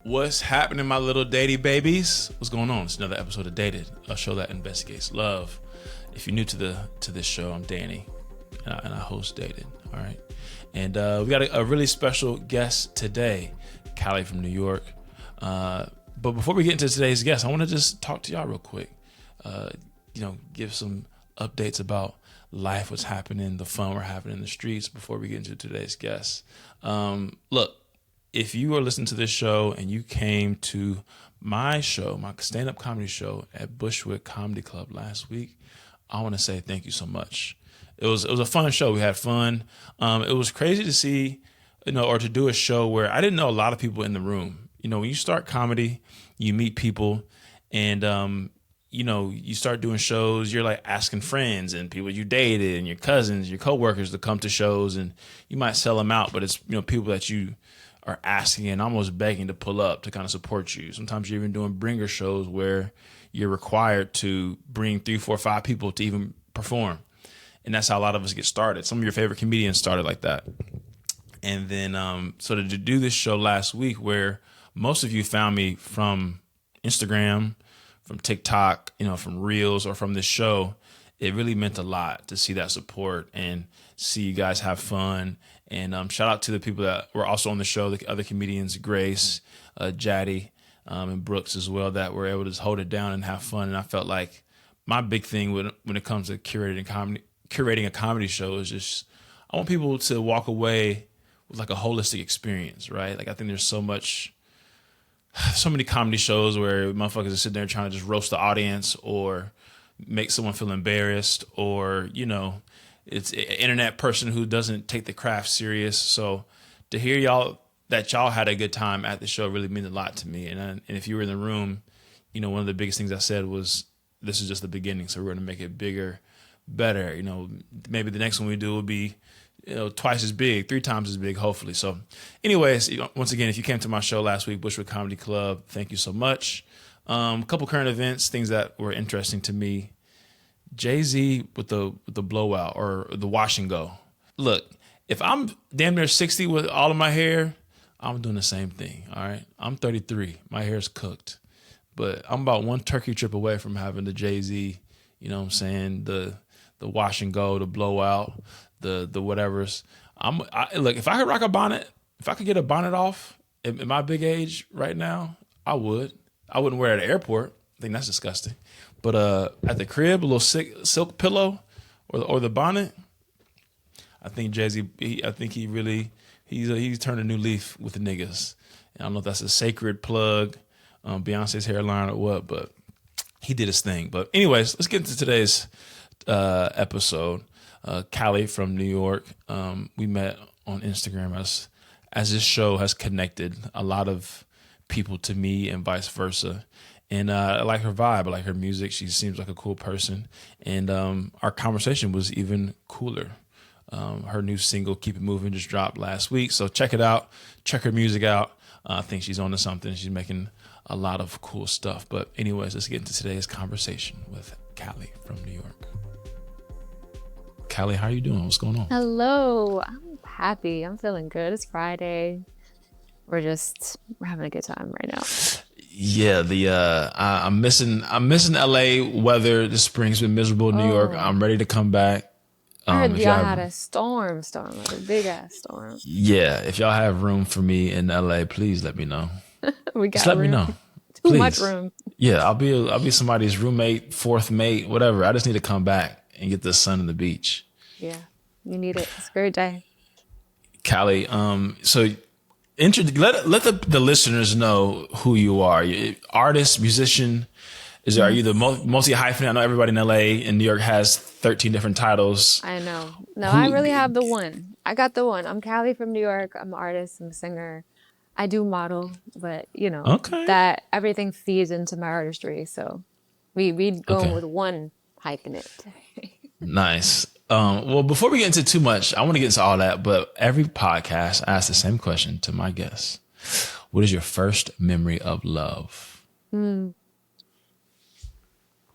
What's happening, my little datey babies? What's going on? It's another episode of Dated, a show that investigates love. If you're new to this show, I'm Danny, and I host Dated. All right, and we got a really special guest today, Cali from New York. But before we get into today's guest, I want to just talk to y'all real quick. Give some updates about life, what's happening, the fun we're having in the streets before we get into today's guest. Look. If you are listening to this show and you came to my show, my stand-up comedy show at Bushwick Comedy Club last week, I want to say thank you so much. It was a fun show. We had fun. It was crazy to see, or to do a show where I didn't know a lot of people in the room. When you start comedy, you meet people, and you start doing shows. You're like asking friends and people you dated and your cousins, your coworkers to come to shows, and you might sell them out, but it's people that you are asking and almost begging to pull up to kind of support you. Sometimes you're even doing bringer shows where you're required to bring 3, 4, 5 people to even perform. And that's how a lot of us get started. Some of your favorite comedians started like that. And then, so to do this show last week where most of you found me from Instagram, from TikTok, from Reels or from this show, it really meant a lot to see that support and see you guys have fun. And shout out to the people that were also on the show, the other comedians, Grace, Jaddy, and Brooks as well, that were able to just hold it down and have fun. And I felt like my big thing when it comes to curating a comedy show is just, I want people to walk away with like a holistic experience, right? Like I think there's so many comedy shows where motherfuckers are sitting there trying to just roast the audience or make someone feel embarrassed or, it's an internet person who doesn't take the craft serious. So to hear y'all had a good time at the show really means a lot to me. And if you were in the room, one of the biggest things I said was, this is just the beginning. So we're going to make it bigger, better. Maybe the next one we do will be, twice as big, 3 times as big, hopefully. So anyways, once again, if you came to my show last week, Bushwick Comedy Club, thank you so much. A couple current events, things that were interesting to me. Jay-Z with the blowout or the wash and go. Look, if I'm damn near 60 with all of my hair, I'm doing the same thing, all right? I'm 33. My hair's cooked. But I'm about one turkey trip away from having the Jay-Z, the wash and go, the blowout, the whatevers. Look, if I could rock a bonnet, if I could get a bonnet off at my big age right now, I would. I wouldn't wear it at the airport. I think that's disgusting. But at the crib, a little silk pillow or the bonnet, I think Jay-Z, he's turned a new leaf with the niggas. And I don't know if that's a sacred plug, Beyonce's hairline or what, but he did his thing. But anyways, let's get into today's episode. Cali from New York, we met on Instagram as this show has connected a lot of people to me and vice versa. And I like her vibe. I like her music. She seems like a cool person. And our conversation was even cooler. Her new single, Keep It Moving, just dropped last week. So check it out. Check her music out. I think she's on to something. She's making a lot of cool stuff. But anyways, let's get into today's conversation with Cali from New York. Cali, how are you doing? What's going on? Hello. I'm happy. I'm feeling good. It's Friday. We're having a good time right now. Yeah, I'm missing LA weather. The spring's been miserable in New York. I'm ready to come back. I heard y'all had a storm, like a big ass storm. Yeah, if y'all have room for me in LA, please let me know. We got Just let me know. Too Please. much room. Yeah, I'll be somebody's roommate, fourth mate, whatever. I just need to come back and get the sun and the beach. Yeah, you need it. It's a great day. Cali, so let the listeners know who you are. Artist, musician. Are you the multi-hyphenate? I know everybody in LA and New York has 13 different titles. I know. No, I really have the one. I got the one. I'm Cali from New York. I'm an artist. I'm a singer. I do model, but that everything feeds into my artistry. So we go with one hyphenate. Nice. Well, before we get into too much, I want to get into all that, but every podcast I ask the same question to my guests. What is your first memory of love?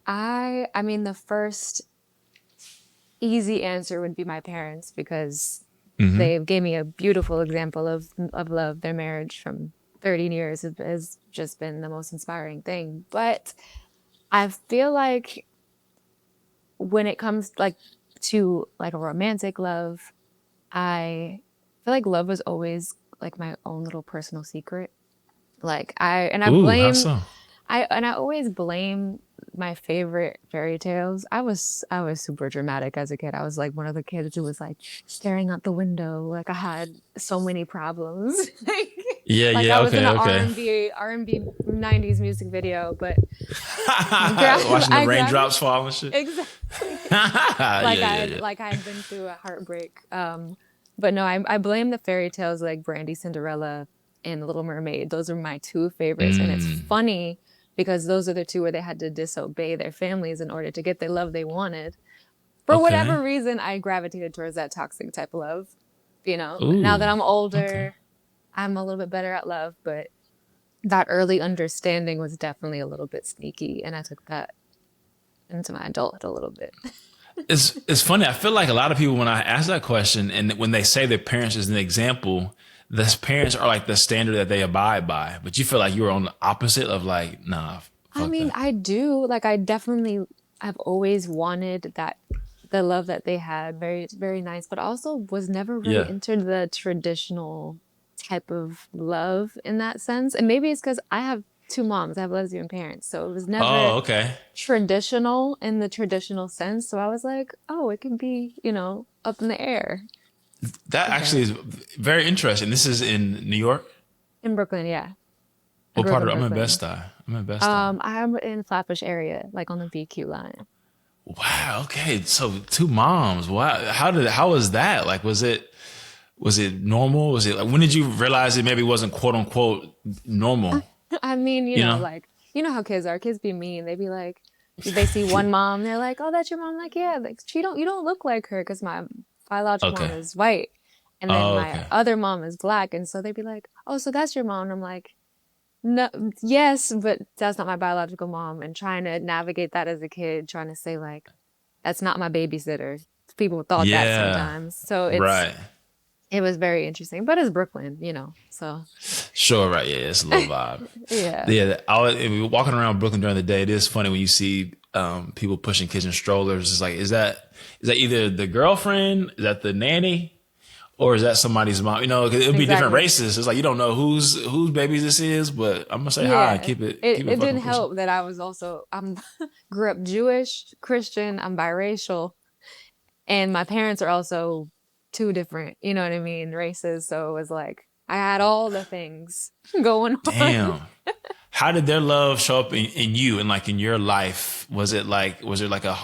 I mean, the first easy answer would be my parents, because they gave me a beautiful example of love, their marriage from 13 years has just been the most inspiring thing. But I feel like when it comes like to like a romantic love, I feel like love was always like my own little personal secret. Like I Ooh, how blame so? I always blame my favorite fairy tales. I was super dramatic as a kid. I was like one of the kids who was like staring out the window. Like I had so many problems. Yeah, Like I yeah, was in okay, an okay. R&B 90s music video, but Watching the I grabbed raindrops fall and shit. exactly Yeah, like yeah, yeah. I had been through a heartbreak. But no, I blame the fairy tales like Brandy, Cinderella, and The Little Mermaid. Those are my two favorites, and it's Mm, funny because those are the two where they had to disobey their families in order to get the love they wanted. For okay. whatever reason, I gravitated towards that toxic type of love. Now that Ooh, I'm okay. older, I'm a little bit better at love, but that early understanding was definitely a little bit sneaky, and I took that into my adulthood a little bit. It's funny. I feel like a lot of people when I ask that question and when they say their parents as an example, the parents are like the standard that they abide by. But you feel like you were on the opposite of like, nah, I fuck mean, that. I do. Like, I've always wanted that, the love that they had, very, very nice, but also was never really Yeah. into the traditional type of love in that sense. And maybe it's because I have two moms, I have lesbian parents. So it was never Oh, okay. traditional in the traditional sense. So I was like, oh, it can be, up in the air. That actually But is very interesting. This is in New York. in Brooklyn, yeah. I What grew up part in of? I'm in Brooklyn. Bed-Stuy. I'm in Bed-Stuy. I'm in Flatbush area, like on the BQ line. Wow. Okay. So two moms. Wow. How was that? Like, was it normal? Was it like, when did you realize it maybe wasn't quote unquote normal? I mean, You know? like, you know how kids are. Kids be mean. They be like, they see one mom, they're like, "Oh, that's your mom." Like, yeah, like you don't look like her because my biological mom Okay. is white, and then Oh, my okay. other mom is black, and so they'd be like, "Oh, so that's your mom?" And I'm like, "No, yes, but that's not my biological mom." And trying to navigate that as a kid, trying to say like, "That's not my babysitter." People thought that Yeah. sometimes, so Right. it was very interesting. But it's Brooklyn, so Sure. Right. Yeah. It's a little vibe. yeah. Yeah. If you're walking around Brooklyn during the day, it is funny when you see people pushing kids in strollers. It's like, is that either the girlfriend? Is that the nanny? Or is that somebody's mom? 'Cause it'll be different Exactly. races. It's like you don't know whose baby this is, but I'm gonna say hi and Yeah. keep it It fucking didn't pushing. help that I'm grew up Jewish, Christian, I'm biracial, and my parents are also two different, you know what I mean, races. So it was like I had all the things going on. Damn. How did their love show up in you and like in your life? Was it like a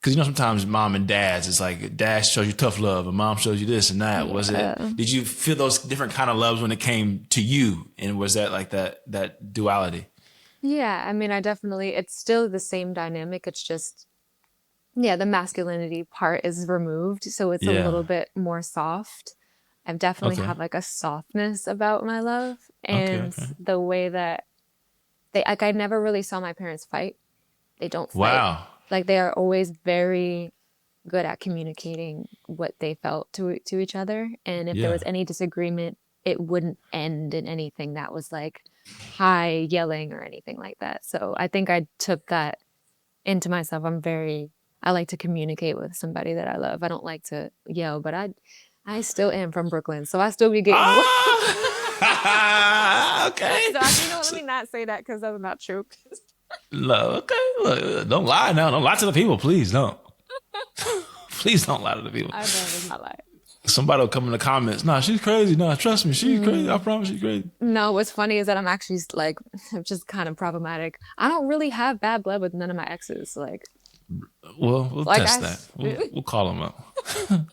because sometimes mom and dads, it's like dad shows you tough love and mom shows you this and that. Yeah. Did you feel those different kind of loves when it came to you? And was that like that duality? Yeah, I mean, it's still the same dynamic. It's just, yeah, the masculinity part is removed, so it's a Yeah. little bit more soft. I definitely Okay. have like a softness about my love, Okay. and Okay. the way that I never really saw my parents fight. They don't fight. Wow. Like they are always very good at communicating what they felt to each other. And if there Yeah. was any disagreement, it wouldn't end in anything that was like high yelling or anything like that. So I think I took that into myself. I like to communicate with somebody that I love. I don't like to yell, but I still am from Brooklyn, so I still be getting Ah. Okay. So actually, no, let me not say that because that's not true. Look, okay. Look, don't lie now. Don't lie to the people, please. Don't. Please don't lie to the people. I never not lie. Somebody will come in the comments. Nah, she's crazy. Nah, trust me, she's crazy. I Mm. promise she's crazy. No, what's funny is that I'm actually like, I'm just kind of problematic. I don't really have bad blood with none of my exes. Well, we'll Like test that. We'll call them up.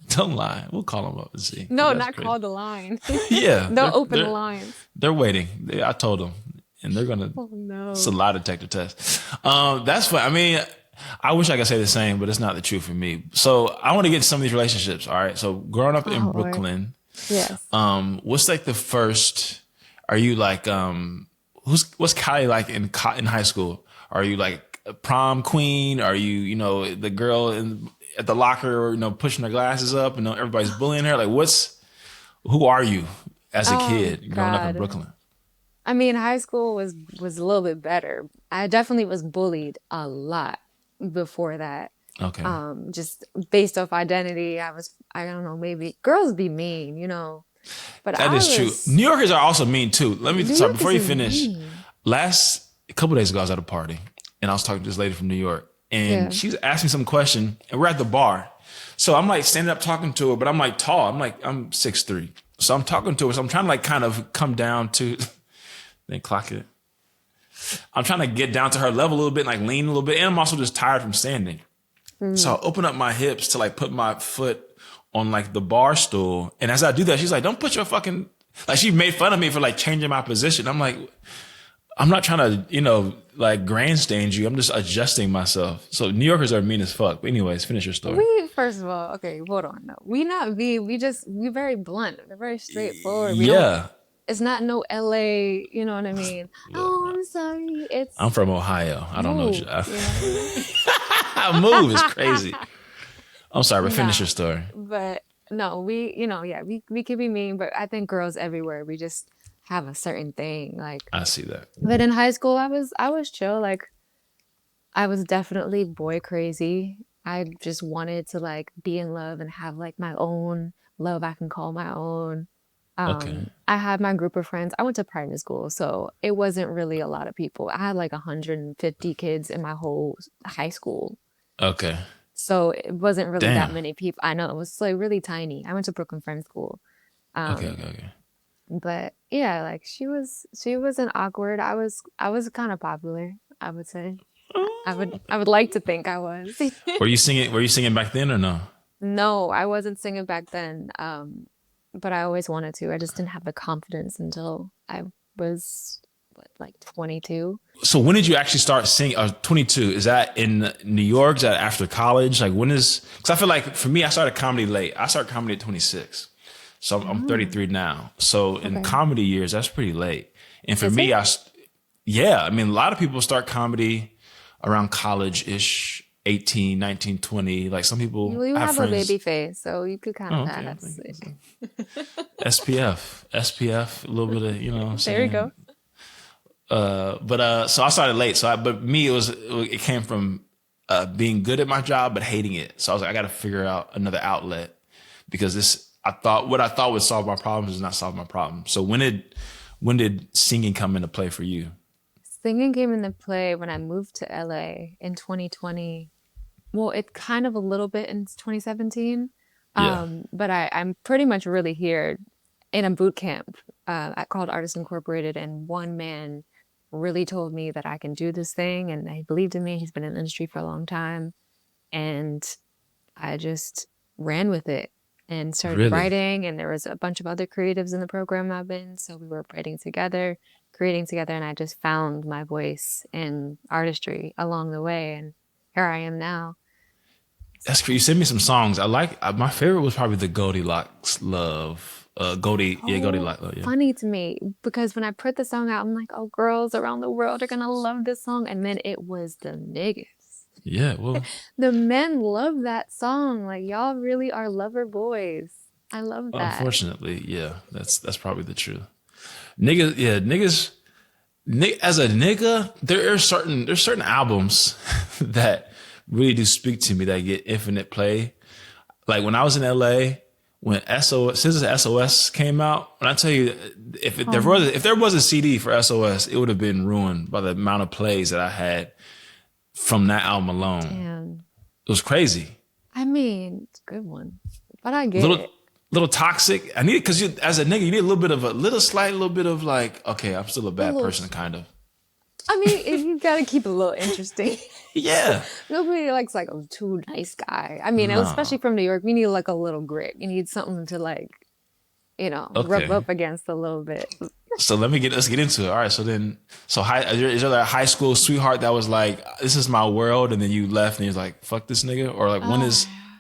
Don't lie. We'll call them up and see. 'Cause no, that's not crazy. call the line. Yeah, They'll open the lines. they're waiting. I told them, and they're gonna. Oh It's a no. lie detector test. That's fine. I mean, I wish I could say the same, but it's not the truth for me. So I want to get into some of these relationships. All right. So growing up in Oh Lord. Brooklyn, Yes. what's like the first? Are you like what's Cali like in high school? Are you like a prom queen? Are you the girl at the locker pushing her glasses up and everybody's bullying her? Like who are you as a kid growing up in Brooklyn? I mean, high school was a little bit better. I definitely was bullied a lot before that. Okay. Just based off identity, I don't know, maybe girls be mean, you know. But that is true. New Yorkers are also mean too. Sorry, before you finish. Mean. A couple days ago, I was at a party and I was talking to this lady from New York, and she was asking me some question, and we're at the bar. So I'm like standing up talking to her, but I'm like tall. I'm 6'3". So I'm talking to her. So I'm trying to like kind of come down to, then clock it. I'm trying to get down to her level a little bit, like lean a little bit. And I'm also just tired from standing. So I open up my hips to like put my foot on like the bar stool. And as I do that, she's like, don't put your fucking, like she made fun of me for like changing my position. I'm like, I'm not trying to, like grandstand you. I'm just adjusting myself. So New Yorkers are mean as fuck. But anyways, finish your story. First of all, okay, hold on. No, we very blunt. We're very straightforward. It's not no LA, you know what I mean? Oh, I'm sorry. I'm from Ohio. I don't know. Move is crazy. I'm sorry, but finish your story. But no, we can be mean, but I think girls everywhere, we just have a certain thing. Like I see that. But in high school, I was chill. Like I was definitely boy crazy. I just wanted to like be in love and have like my own love I can call my own. I had my group of friends. I went to private school, so it wasn't really a lot of people. I had like 150 kids in my whole high school. Okay. So it wasn't really that many people. I know, it was like really tiny. I went to Brooklyn Friends School. Okay. But yeah, like she wasn't awkward. I was kind of popular, I would say. I would like to think I was. Were you singing back then or no? No, I wasn't singing back then. But I always wanted to. I just didn't have the confidence until I was like 22. So when did you actually start singing? 22. Is that in New York? Is that after college? Like because I feel like for me, I started comedy late. I started comedy at 26. So I'm 33 now. So in comedy years, that's pretty late. And for me, I mean, a lot of people start comedy around college-ish. 18, 19, 20. Like some people you have friends. A baby face, so you could kind of pass. SPF, a little bit of, you know what I'm saying? There you go. So I started late. But me, it came from being good at my job, but hating it. So I was like, I got to figure out another outlet because what I thought would solve my problems is not solve my problems. So when did singing come into play for you? Singing came into play when I moved to LA in 2020. Well, it kind of a little bit in 2017. But I'm pretty much really here in a boot camp called Artists Incorporated. And one man really told me that I can do this thing. And he believed in me. He's been in the industry for a long time. And I just ran with it and started writing. And there was a bunch of other creatives in the program I've been. So we were creating together. And I just found my voice in artistry along the way. And here I am now. That's great. You sent me some songs. My favorite was probably the Goldilocks Love. Goldilocks Love. Yeah. Funny to me because when I put the song out, I'm like, oh, girls around the world are going to love this song. And then it was the niggas. Yeah, well. The men love that song. Like, y'all really are lover boys. I love that. Unfortunately, yeah, that's probably the truth. Niggas, as a nigga, there's certain albums that really do speak to me that get infinite play. Like when I was in LA, when SOS came out, when I tell you, if there was a CD for SOS, it would have been ruined by the amount of plays that I had from that album alone. Damn. It was crazy. I mean, it's a good one, but I get it. Little toxic. I need it because as a nigga, you need a little bit of like, okay, I'm still a bad person, kind of. I mean, you gotta keep it a little interesting. Yeah. Nobody likes like a too nice guy. I mean, especially from New York, you need like a little grit. You need something to like, rub up against a little bit. So let's get into it. All right. So is there a high school sweetheart that was like, this is my world, and then you left and you're like, fuck this nigga? Or like,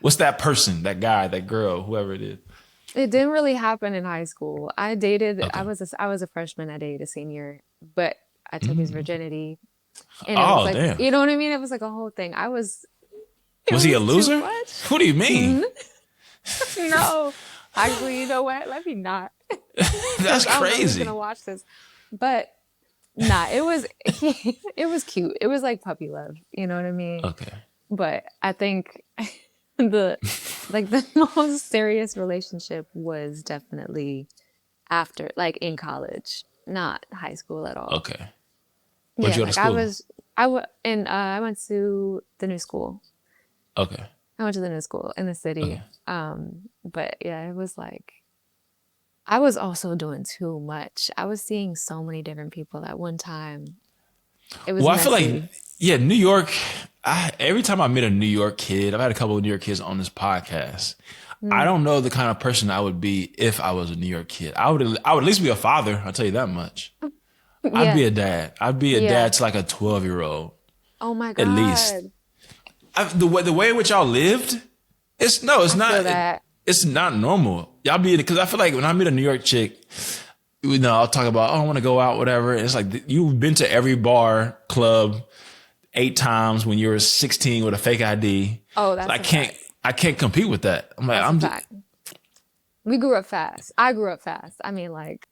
what's that person, that guy, that girl, whoever it is? It didn't really happen in high school. I dated. Okay. I was a freshman. I dated a senior, but I took his virginity. And it was like, damn. You know what I mean? It was like a whole thing. Was he a loser? What do you mean? No. Actually, you know what? Let me not. That's I don't know who's crazy. gonna watch this, but nah, it was it was cute. It was like puppy love. You know what I mean? Okay. But I think the the most serious relationship was definitely after, like in college, not high school at all. Okay. Where'd Yeah, you go to like school? I went to the new school. Okay. I went to the new school in the Okay. city. But yeah, it was like I was also doing too much. I was seeing so many different people at one time. It was Well, I feel like, messy. yeah, New York. Every time I meet a New York kid, I've had a couple of New York kids on this podcast. I Mm, don't know the kind of person I would be if I was a New York kid. I would at least be a father. I'll tell you that much. I'd yeah, be a dad. I'd be a yeah. dad to like a 12-year-old Oh my at least. God. The way in which y'all lived, it's no, it's I feel not. that. It's not normal. Y'all be because I feel like when I meet a New York chick, I'll talk about I want to go out, whatever. And it's like you've been to every bar, club 8 times when you were 16 with a fake ID. Oh, So I that's a can't fact. I can't compete with that. I'm like That's a I'm just fact. We grew up fast. I grew up fast. I mean, like,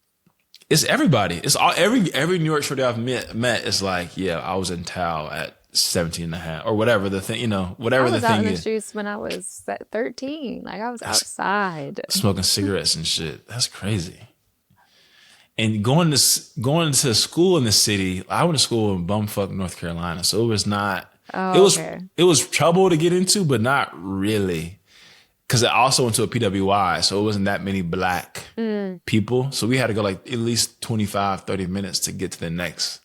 it's everybody. It's all every New York shorty I've met is like, yeah, I was in Tao at 17 and a half or whatever the thing, I whatever the was out in thing the is. streets when I was 13. Like, I was That's outside. smoking cigarettes and shit. That's crazy. And going to school in the city, I went to school in bumfuck North Carolina, so it was not. It Oh, was okay. it was trouble to get into, but not really, because I also went to a PWI, so it wasn't that many black Mm, people. So we had to go like at least 25, 30 minutes to get to the next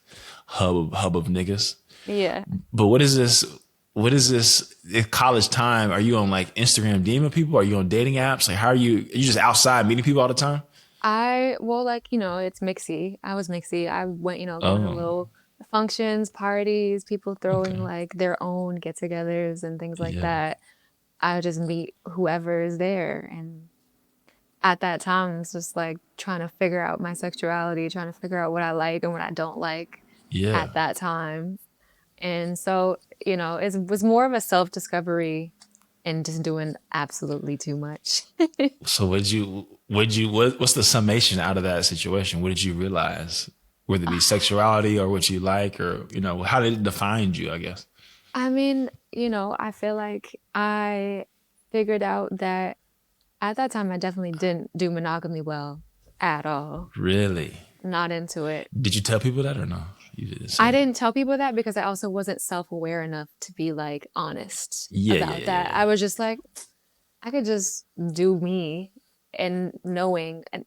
hub of niggas. yeah. But what is this? What is this? At college time, are you on like Instagram DMing people? Are you on dating apps? Like, how are you? Are you just outside meeting people all the time? Well, like, it's mixy. I was mixy. I went, going to Oh, little functions, parties, people throwing okay. like their own get-togethers and things like Yeah. that. I would just meet whoever is there. And at that time, it's just like trying to figure out my sexuality, trying to figure out what I like and what I don't like Yeah. at that time. And so, it was more of a self-discovery and just doing absolutely too much. So what's the summation out of that situation? What did you realize? Whether it be sexuality or what you like or, how did it define you, I guess? I mean, I feel like I figured out that at that time I definitely didn't do monogamy well at all. Really? Not into it. Did you tell people that or no? You didn't I say it. didn't tell people that because I also wasn't self-aware enough to be like honest Yeah, yeah, about yeah, that. yeah. I was just like, I could just do me and knowing. And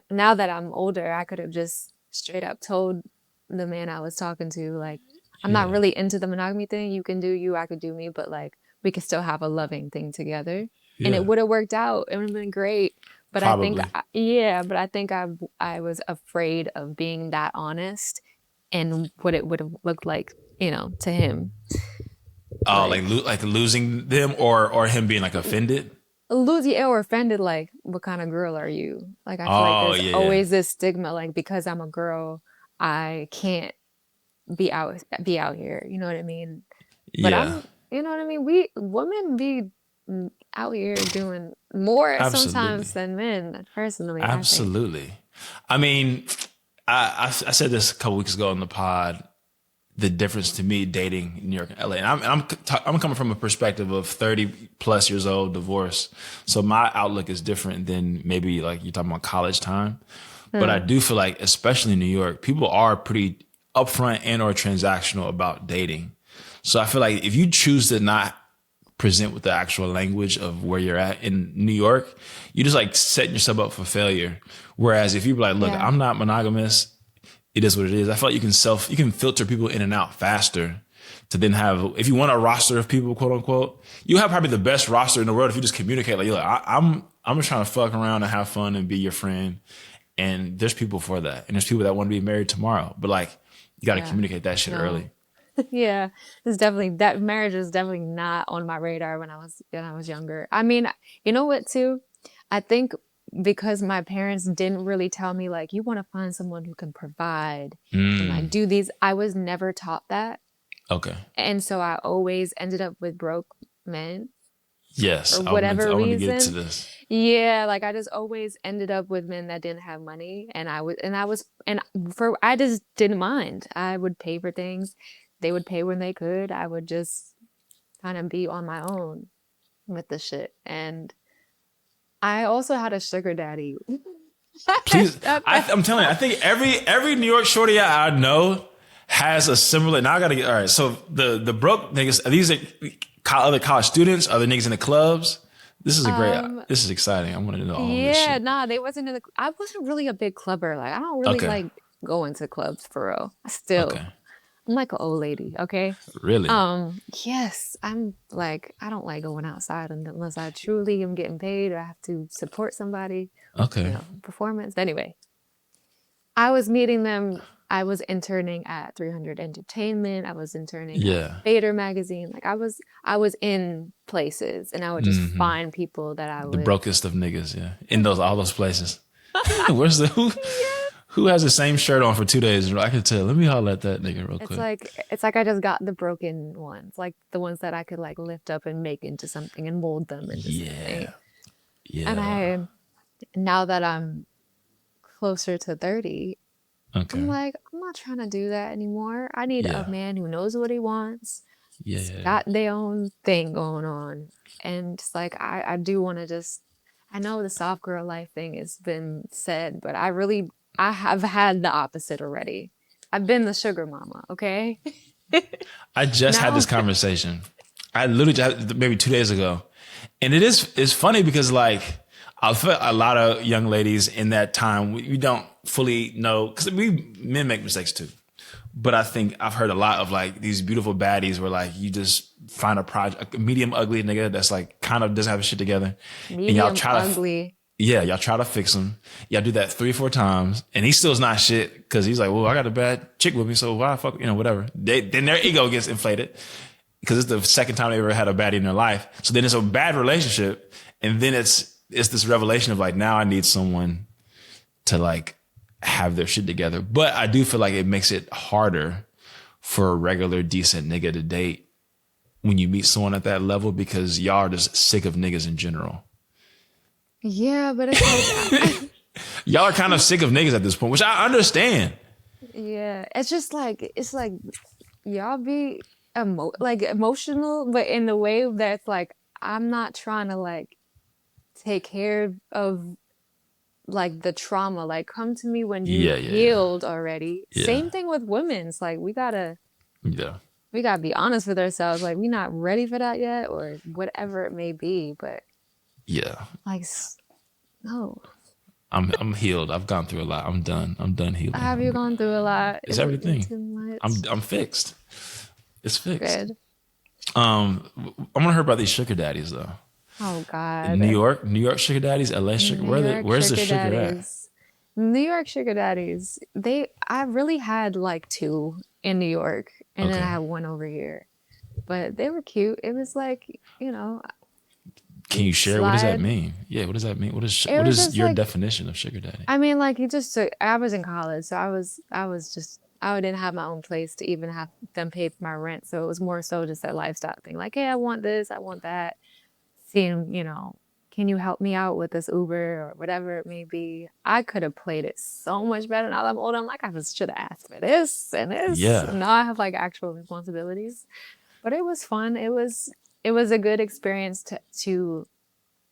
now that I'm older, I could have just straight up told the man I was talking to, like, I'm not Yeah. really into the monogamy thing. You can do you, I could do me, but like we could still have a loving thing together. And it Yeah. would have worked out. It would have been great. But I think, Probably. yeah, but I think I was afraid of being that honest and what it would have looked like, to him. Oh, like Like, losing them or him being like offended. losing or offended, like, what kind of girl are you? Like, I feel like Oh there's yeah. always this stigma, like, because I'm a girl, I can't be out here. You know what I mean? But Yeah. you know what I mean? We women be out here doing more Absolutely. sometimes than men, personally, I think. Absolutely. I mean, I said this a couple weeks ago on the pod. The difference to me dating in New York and LA, and I'm coming from a perspective of 30 plus years old, divorced. So my outlook is different than maybe like you're talking about college time. But I Hmm. do feel like, especially in New York, people are pretty upfront and or transactional about dating. So I feel like if you choose to not present with the actual language of where you're at in New York, you just like setting yourself up for failure. Whereas if you be like, look, Yeah. I'm not monogamous, it is what it is. I feel like you can filter people in and out faster to then have, if you want a roster of people, quote unquote, you have probably the best roster in the world if you just communicate. Like, you're like, I'm just trying to fuck around and have fun and be your friend. And there's people for that. And there's people that want to be married tomorrow. But like, you got to Yeah. communicate that shit No. early. Yeah. It's definitely that marriage is definitely not on my radar when I was younger. I mean, you know what too? I think because my parents didn't really tell me like you want to find someone who can provide and like Mm, do these, I was never taught that. okay. And so I always ended up with broke men. Yes, for whatever I want to reason. get to this. Yeah, like I just always ended up with men that didn't have money, and I just didn't mind. I would pay for things. They would pay when they could. I would just kind of be on my own with the shit. And I also had a sugar daddy. Please, I'm telling you, I think every New York shorty I know has a similar. Now I gotta get all right. So the broke niggas, are these other college students? Are the niggas in the clubs? This is this is exciting. I want to know all this shit. Yeah, nah, they wasn't in the. I wasn't really a big clubber. Like I don't really Okay. like going to clubs for real. I'm like an old lady. Okay. Really? Yes, I'm like I don't like going outside unless I truly am getting paid or I have to support somebody. Okay. Performance. Anyway, I was meeting them. I was interning at 300 Entertainment. I was interning at Fader magazine. Like I was in places, and I would just find people that I would. The brokest of niggas, yeah, in all those places. Where's who has the same shirt on for 2 days? I can tell. Let me holler at that nigga real quick. It's like I just got the broken ones, like the ones that I could like lift up and make into something and mold them into something. And now that I'm closer to 30. Okay. I'm like, I'm not trying to do that anymore. I need a man who knows what he wants. Got their own thing going on. And it's like, I do want to I know the soft girl life thing has been said, but I have had the opposite already. I've been the sugar mama, okay? I just had this conversation. I literally just maybe 2 days ago. And it's funny because like, I feel a lot of young ladies in that time, we don't fully know, because men make mistakes too. But I think I've heard a lot of like these beautiful baddies where like you just find a medium ugly nigga that's like kind of doesn't have his shit together. Medium and y'all ugly. Y'all try to fix him. Y'all do that 3-4 times, and he still's not shit because he's like, well, I got a bad chick with me, so why the fuck, whatever. Then their ego gets inflated because it's the second time they ever had a baddie in their life. So then it's a bad relationship, and then it's this revelation of like, now I need someone to like have their shit together. But I do feel like it makes it harder for a regular decent nigga to date when you meet someone at that level because y'all are just sick of niggas in general. Yeah, but it's like y'all are kind of sick of niggas at this point, which I understand. Yeah, it's just like y'all be emotional, but in the way that's like I'm not trying to like take care of like the trauma. Like come to me when you healed already. Yeah. Same thing with women. It's like we gotta be honest with ourselves. Like we're not ready for that yet, or whatever it may be. But like no. I'm healed. I've gone through a lot. I'm done healing. Have you gone through a lot? It's everything. I'm fixed. It's fixed. Good. I want to hear about these sugar daddies though. Oh God. New York sugar daddies, LA sugar. Where's the sugar daddies? New York sugar daddies. I really had like 2 in New York, and then I had 1 over here, but they were cute. It was like Can you share? What does that mean? Yeah, what does that mean? What is your definition of sugar daddy? I mean, like I was in college, so I didn't have my own place to even have them pay for my rent. So it was more so just that lifestyle thing. Like, hey, I want this, I want that. Seeing, can you help me out with this Uber or whatever it may be? I could have played it so much better now that I'm older. I'm like, I should have asked for this and this. Yeah. And now I have like actual responsibilities. But it was fun. It was a good experience to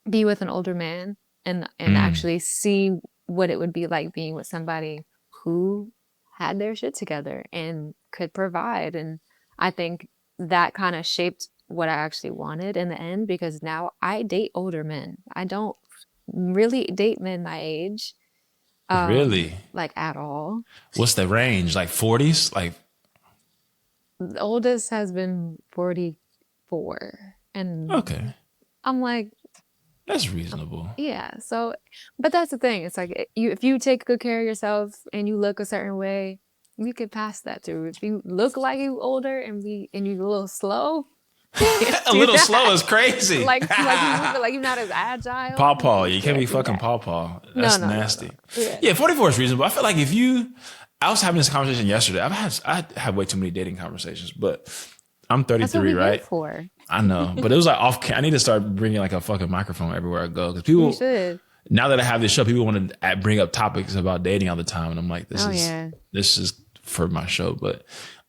be with an older man and actually see what it would be like being with somebody who had their shit together and could provide. And I think that kind of shaped what I actually wanted in the end, because now I date older men. I don't really date men my age. Really? Like at all. What's the range? Like 40s? Like the oldest has been 44. And okay. I'm like, that's reasonable. Yeah. So, but that's the thing. It's like if you take good care of yourself and you look a certain way, you can pass that through. If you look like you older and you're a little slow. A little slow is crazy. like you're not as agile. Paw. You can't be fucking paw. That's nasty. No. Yeah, 44 is reasonable. I feel like I was having this conversation yesterday. I had way too many dating conversations, but I'm 33, That's what right? For. I know, but it was like I need to start bringing like a fucking microphone everywhere I go because people. You should. Now that I have this show, people want to bring up topics about dating all the time, and I'm like, this is for my show. But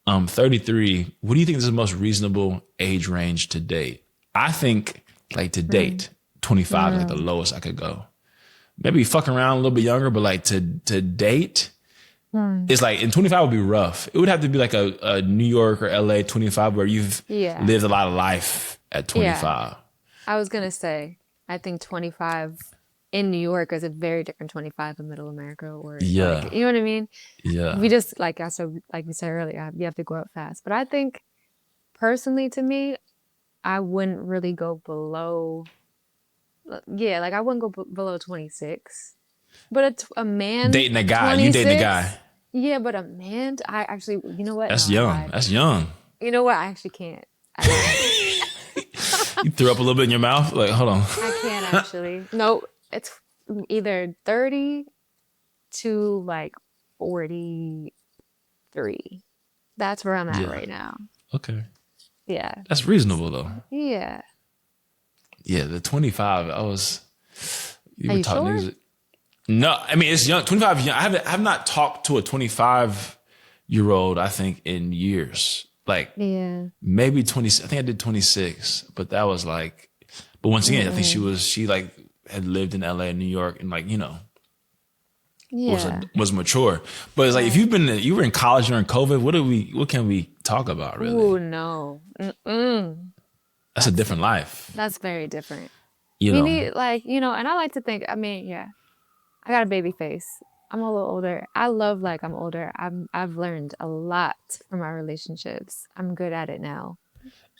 33. What do you think is the most reasonable age range to date? I think like to date 25 is like the lowest I could go. Maybe fuck around a little bit younger, but like to date. It's like, and 25 would be rough. It would have to be like a New York or LA 25 where you've lived a lot of life at 25. Yeah. I was going to say, I think 25 in New York is a very different 25 in middle America or like, you know what I mean? Yeah. We just, like we said earlier, you have to grow up fast. But I think personally to me, I wouldn't really go below, like I wouldn't go below 26. But a man dating a guy, you dating a guy. Yeah, but a man, I actually, you know what? That's young. That's young. You know what? I actually can't. You threw up a little bit in your mouth? Like, hold on. I can't actually. No, it's either 30 to like 43. That's where I'm at right now. Okay. Yeah. That's reasonable though. Yeah. Yeah, the 25, I was... Are you sure? No, I mean, it's young. 25 is young. I have not talked to a 25-year-old, I think, in years. Like, maybe 20. I think I did 26, but that was like, but once again, I think she like had lived in LA and New York and like, you know, was mature. But it's like, if you were in college during COVID, what can we talk about really? Oh, no. That's a different life. That's very different. We need like, you know, and I like to think, I mean, I got a baby face. I'm a little older. I love like I'm older. I've learned a lot from my relationships. I'm good at it now.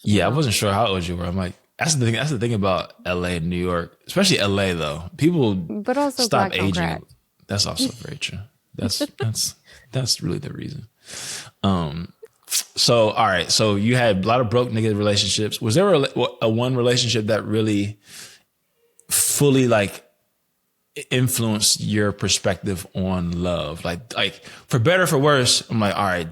Yeah, I wasn't sure how old you were. I'm like, that's the thing. That's the thing about LA and New York, especially LA though. People but also stop aging. That's also very true. That's really the reason. So all right. So you had a lot of broke nigga relationships. Was there a one relationship that really fully like influenced your perspective on love? Like for better or for worse, I'm like, all right,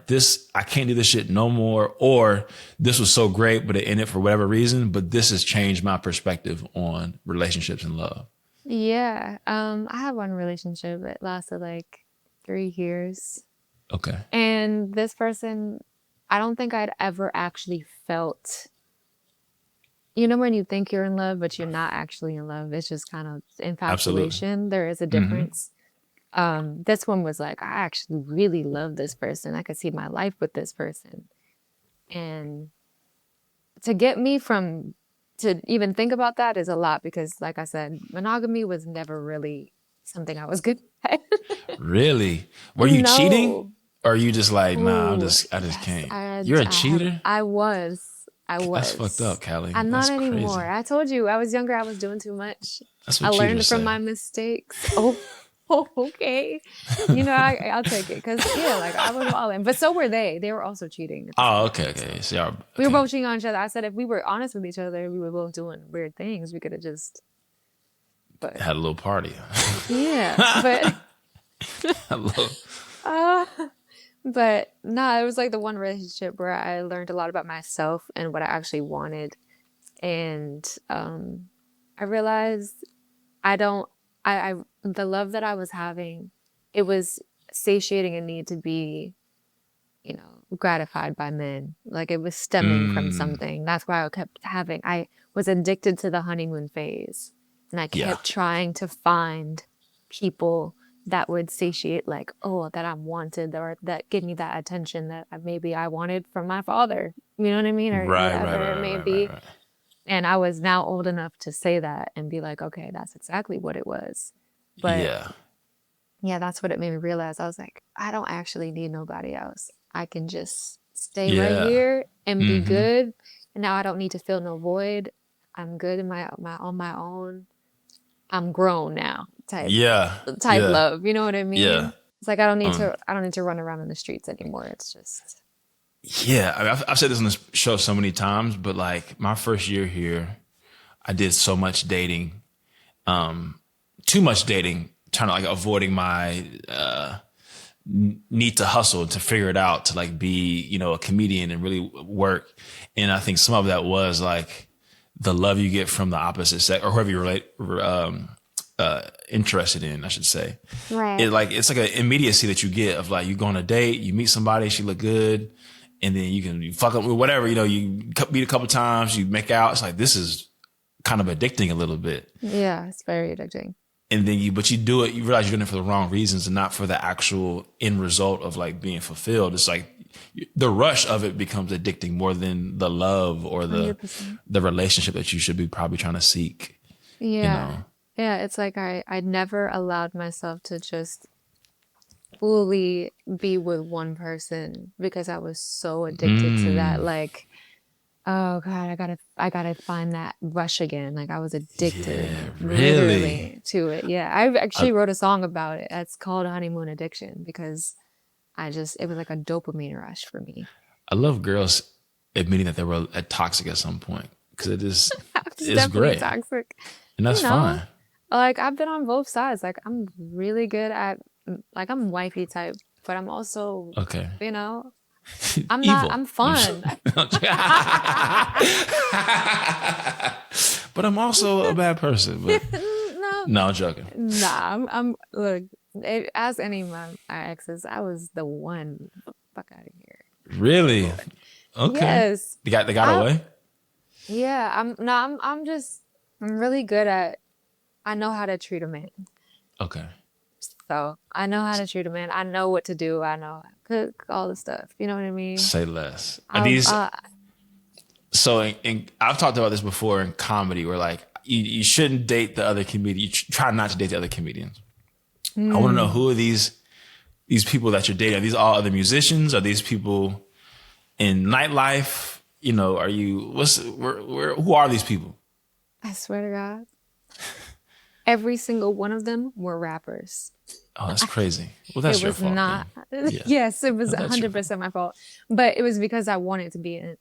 I can't do this shit no more. Or this was so great, but it ended for whatever reason. But this has changed my perspective on relationships and love. Yeah. I have one relationship that lasted like 3 years. Okay. And this person, I don't think I'd ever actually felt, you know, when you think you're in love, but you're not actually in love. It's just kind of infatuation. Absolutely. There is a difference. This one was like, I actually really love this person. I could see my life with this person. And to get me to even think about that is a lot because, like I said, monogamy was never really something I was good at. Really? Were you cheating? Or are you just like, nah, I just can't. You're a cheater? I was. That's fucked up, Cali. I'm not anymore. Crazy. I told you, I was younger. I was doing too much. That's what I learned from my mistakes. Oh, okay. You know, I'll take it. Because, like, I was all in. But so were they. They were also cheating. Oh, okay. So we were both cheating on each other. I said if we were honest with each other, we were both doing weird things. We could have just... had a little party. Yeah, but... But no, it was like the one relationship where I learned a lot about myself and what I actually wanted. And I realized the love that I was having, it was satiating a need to be, you know, gratified by men. Like it was stemming from something. That's why I was addicted to the honeymoon phase. And I kept trying to find people that would satiate like, that I'm wanted, or that give me that attention that maybe I wanted from my father. You know what I mean? Or whatever it may be. Right. And I was now old enough to say that and be like, okay, that's exactly what it was. But yeah, that's what it made me realize. I was like, I don't actually need nobody else. I can just stay right here and be good. And now I don't need to fill no void. I'm good on my own. I'm grown now. Type love. You know what I mean? Yeah. It's like I don't need to run around in the streets anymore. It's just I mean, I've said this on this show so many times, but like my first year here, I did so much dating, too much dating, trying to like avoiding my need to hustle to figure it out, to like be, you know, a comedian and really work. And I think some of that was like the love you get from the opposite sex or whoever you're interested in, I should say. Right. It's like an immediacy that you get of like, you go on a date, you meet somebody, she look good, and then you fuck up with whatever, you know, you meet a couple times, you make out. It's like, this is kind of addicting a little bit. Yeah, it's very addicting. And then but you do it, you realize you're doing it for the wrong reasons and not for the actual end result of like being fulfilled. It's like the rush of it becomes addicting more than the love or the 100%. the relationship that you should be probably trying to seek. Yeah. You know? Yeah, it's like I never allowed myself to just fully be with one person because I was so addicted to that. Like, oh God, I gotta find that rush again. Like I was addicted literally to it. Yeah. I actually wrote a song about it. It's called Honeymoon Addiction because it was like a dopamine rush for me. I love girls admitting that they were toxic at some point because it's definitely great. Toxic. And that's fine. Like I've been on both sides. Like I'm really good at, like I'm wifey type, but I'm also, you know, I'm not, I'm fun. But I'm also a bad person. But no, I'm joking. Nah, I'm look, ask any of my exes, I was the one. Fuck out of here. Really? Okay. Yes. They got away? Yeah, I'm really good at, I know how to treat a man. Okay. So I know how to treat a man. I know what to do. I know how to cook, all the stuff. You know what I mean? Say less. So I've talked about this before in comedy where like you shouldn't date the other comedian. You try not to date the other comedians. I want to know, who are these people that you're dating? Are these all other musicians? Are these people in nightlife? You know, who are these people? I swear to God. Every single one of them were rappers. Oh, that's crazy. Well, that's your fault. Yes, it was 100% my fault. But it was because I wanted to be an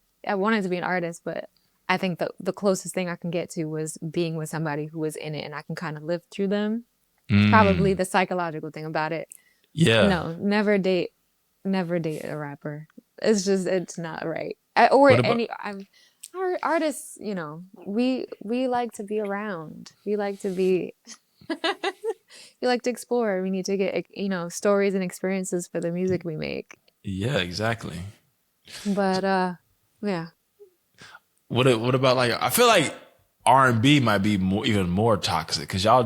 artist. But I think the closest thing I can get to was being with somebody who was in it and I can kind of live through them. Probably the psychological thing about it. Yeah. No, never date a rapper. It's not right. Our artists, you know, we like to be around. We like to be, we like to explore. We need to get, you know, stories and experiences for the music we make. Yeah, exactly. But yeah. What about like, I feel like R&B might be even more toxic because I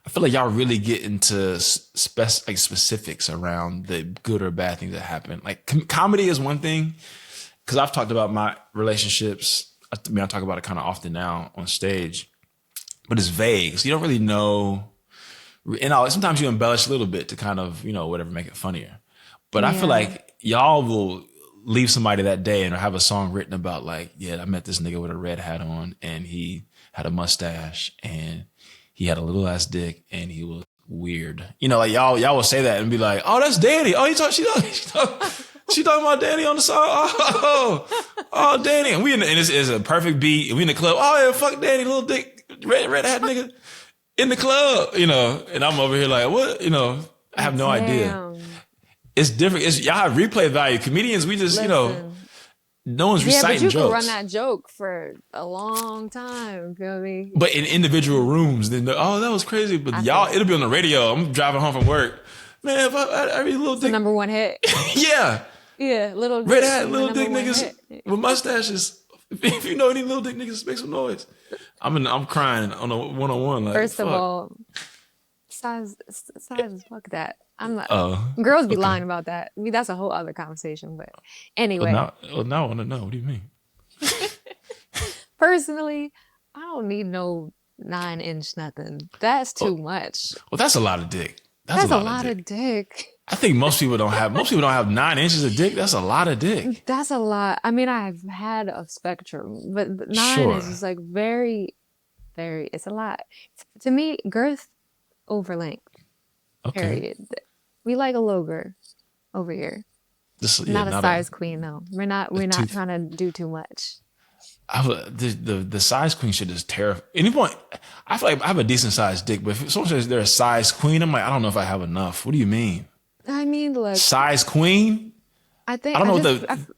feel like y'all really get into specifics around the good or bad things that happen. Like comedy is one thing. Because I've talked about my relationships. I mean, I talk about it kind of often now on stage, but it's vague. So you don't really know. And sometimes you embellish a little bit to kind of, you know, whatever, make it funnier. But I feel like y'all will leave somebody that day and have a song written about like, yeah, I met this nigga with a red hat on and he had a mustache and he had a little ass dick and he was weird. You know, like y'all will say that and be like, oh, that's Danny. Oh, she talking about Danny on the song. Oh, Danny. And it's a perfect beat. We in the club. Oh yeah, fuck Danny, little dick, red hat nigga in the club, you know. And I'm over here like, what? You know, I have no idea. It's different. Y'all have replay value. Comedians, we just, you know, no one's reciting jokes. Yeah, but you can run that joke for a long time. Feel me? But in individual rooms, then that was crazy. But it'll be on the radio. I'm driving home from work. Man, if I read little dick. The number one hit. Yeah. Yeah, little red hat, little dick niggas with mustaches. If you know any little dick niggas, make some noise. I'm crying on a one-on-one. Like, first of all, size, fuck that. I'm not. Girls be lying about that. I mean, that's a whole other conversation. But anyway. Now I want to know. What do you mean? Personally, I don't need no 9-inch nothing. That's too much. Well, that's a lot of dick. That's a lot of dick. I think most people don't have 9 inches of dick. That's a lot of dick. That's a lot. I mean, I've had a spectrum, but 9 is just like very, very, it's a lot. To me, girth over length. Okay. Period. We like a low girth over here. Not a size queen, though. We're not trying to do too much. The size queen shit is terrible. Anyone, I feel like I have a decent sized dick, but if someone says they're a size queen, I'm like, I don't know if I have enough. What do you mean? I mean, look, Size queen? I I think don't I know what just the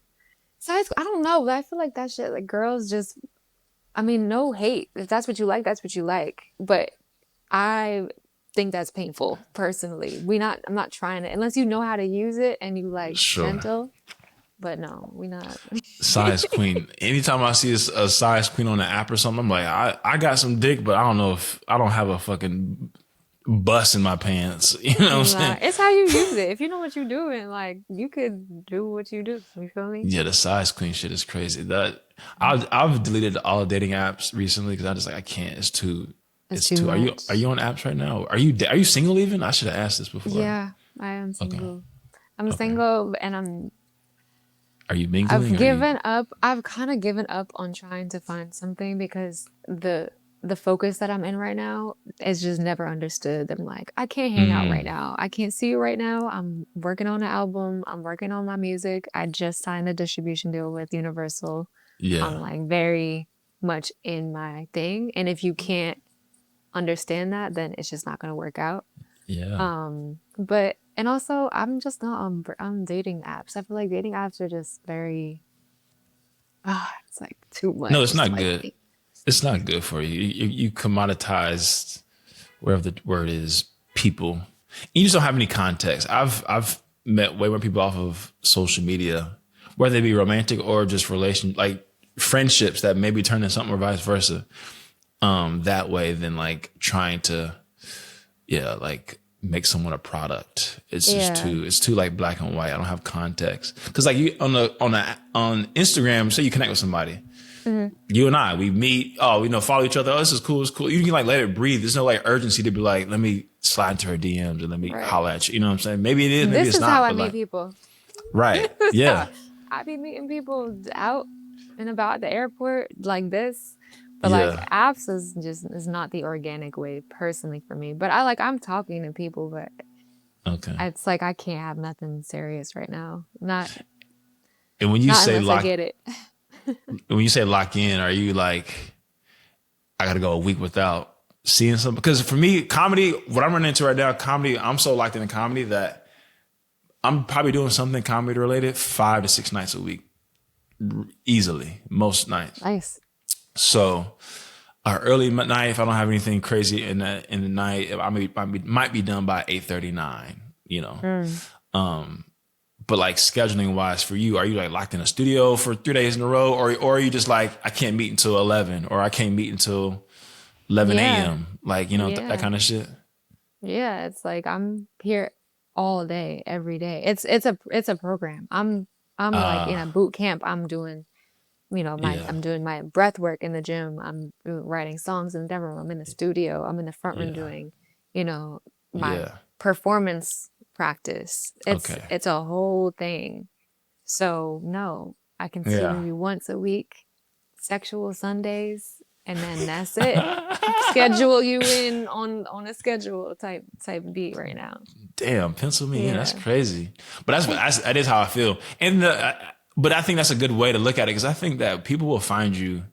size. I don't know, but I feel like that shit. Like girls just. I mean, no hate. If that's what you like, that's what you like. But I think that's painful personally. I'm not trying to unless you know how to use it and you like sure. gentle. But no, we not. Size queen. Anytime I see a size queen on the app or something, I'm like, I got some dick, but I don't know if I don't have a fucking bust in my pants. You know what I'm Nah, saying? it's how you use it. If you know what you're doing, like you could do what you do. You feel me? Yeah, the size queen shit is crazy. That I've deleted all the dating apps recently because I just like I can't. It's too. It's It's too too. much. Are you on apps right now? Are you single even? I should have asked this before. Yeah, I am Okay. single. I'm Okay. single and Are you mingling? Or are you? I've kind of given up on trying to find something because the focus that I'm in right now is just never understood. I'm like, I can't hang out right Mm, now. I can't see you right now. I'm working on an album. I'm working on my music. I just signed a distribution deal with Universal. I'm yeah. like very much in my thing. And if you can't understand that, then it's just not going to work out. Yeah. But and also I'm just not on dating apps. I feel like dating apps are just very it's like too No, much. it's It's not like good. It's not good for you. You commoditized wherever the word is people. And you just don't have any context. I've met way more people off of social media, whether they be romantic or just like friendships that maybe turn into something or vice versa. That way than like trying to like make someone a product. yeah. It's too like black and white. I don't have context. Cause like you on Instagram, say you connect with somebody. Mhm. You and I, we meet, we know, follow each other. Oh, this is cool. It's cool. You can like let it breathe. There's no like urgency to be like, let me slide into her DMs and let me Right. holler at you. You know what I'm saying? Maybe it is, maybe This it's is how not, I but meet like, people. right. This is how Yeah. I be meeting people out and about the airport like this. But like Yeah. apps is not the organic way personally for me. But I'm talking to people, but Okay. it's like I can't have nothing serious right now. And when you Not say unless I get it. lock in, are you like, I got to go a week without seeing something? Because for me, comedy, what I'm running into right now, comedy, I'm so locked into comedy that I'm probably doing something comedy related 5 to 6 nights a week, easily, most nights. Nice. So early night, if I don't have anything crazy in the night, might be done by 8:39. You know, Mm. but like scheduling wise for you, are you like locked in a studio for 3 days in a row, or are you just like I can't meet until 11, or I can't meet until 11 Yeah. a.m. Like that Yeah. kind of shit. Yeah. It's like I'm here all day, every day. It's a program. I'm like in Uh a boot camp. yeah, I'm doing my breath work in the gym. Writing songs in the demo room. I'm in the studio. I'm in the front room yeah, doing, you know, my yeah. performance practice. It's Okay, it's a whole thing. So no, I can see you yeah. maybe once a week, sexual Sundays, and then that's it. Schedule you in on a schedule type beat right now. Damn, pencil me in. That's Yeah. crazy. But that is how I feel. But I think that's a good way to look at it because I think that people will find you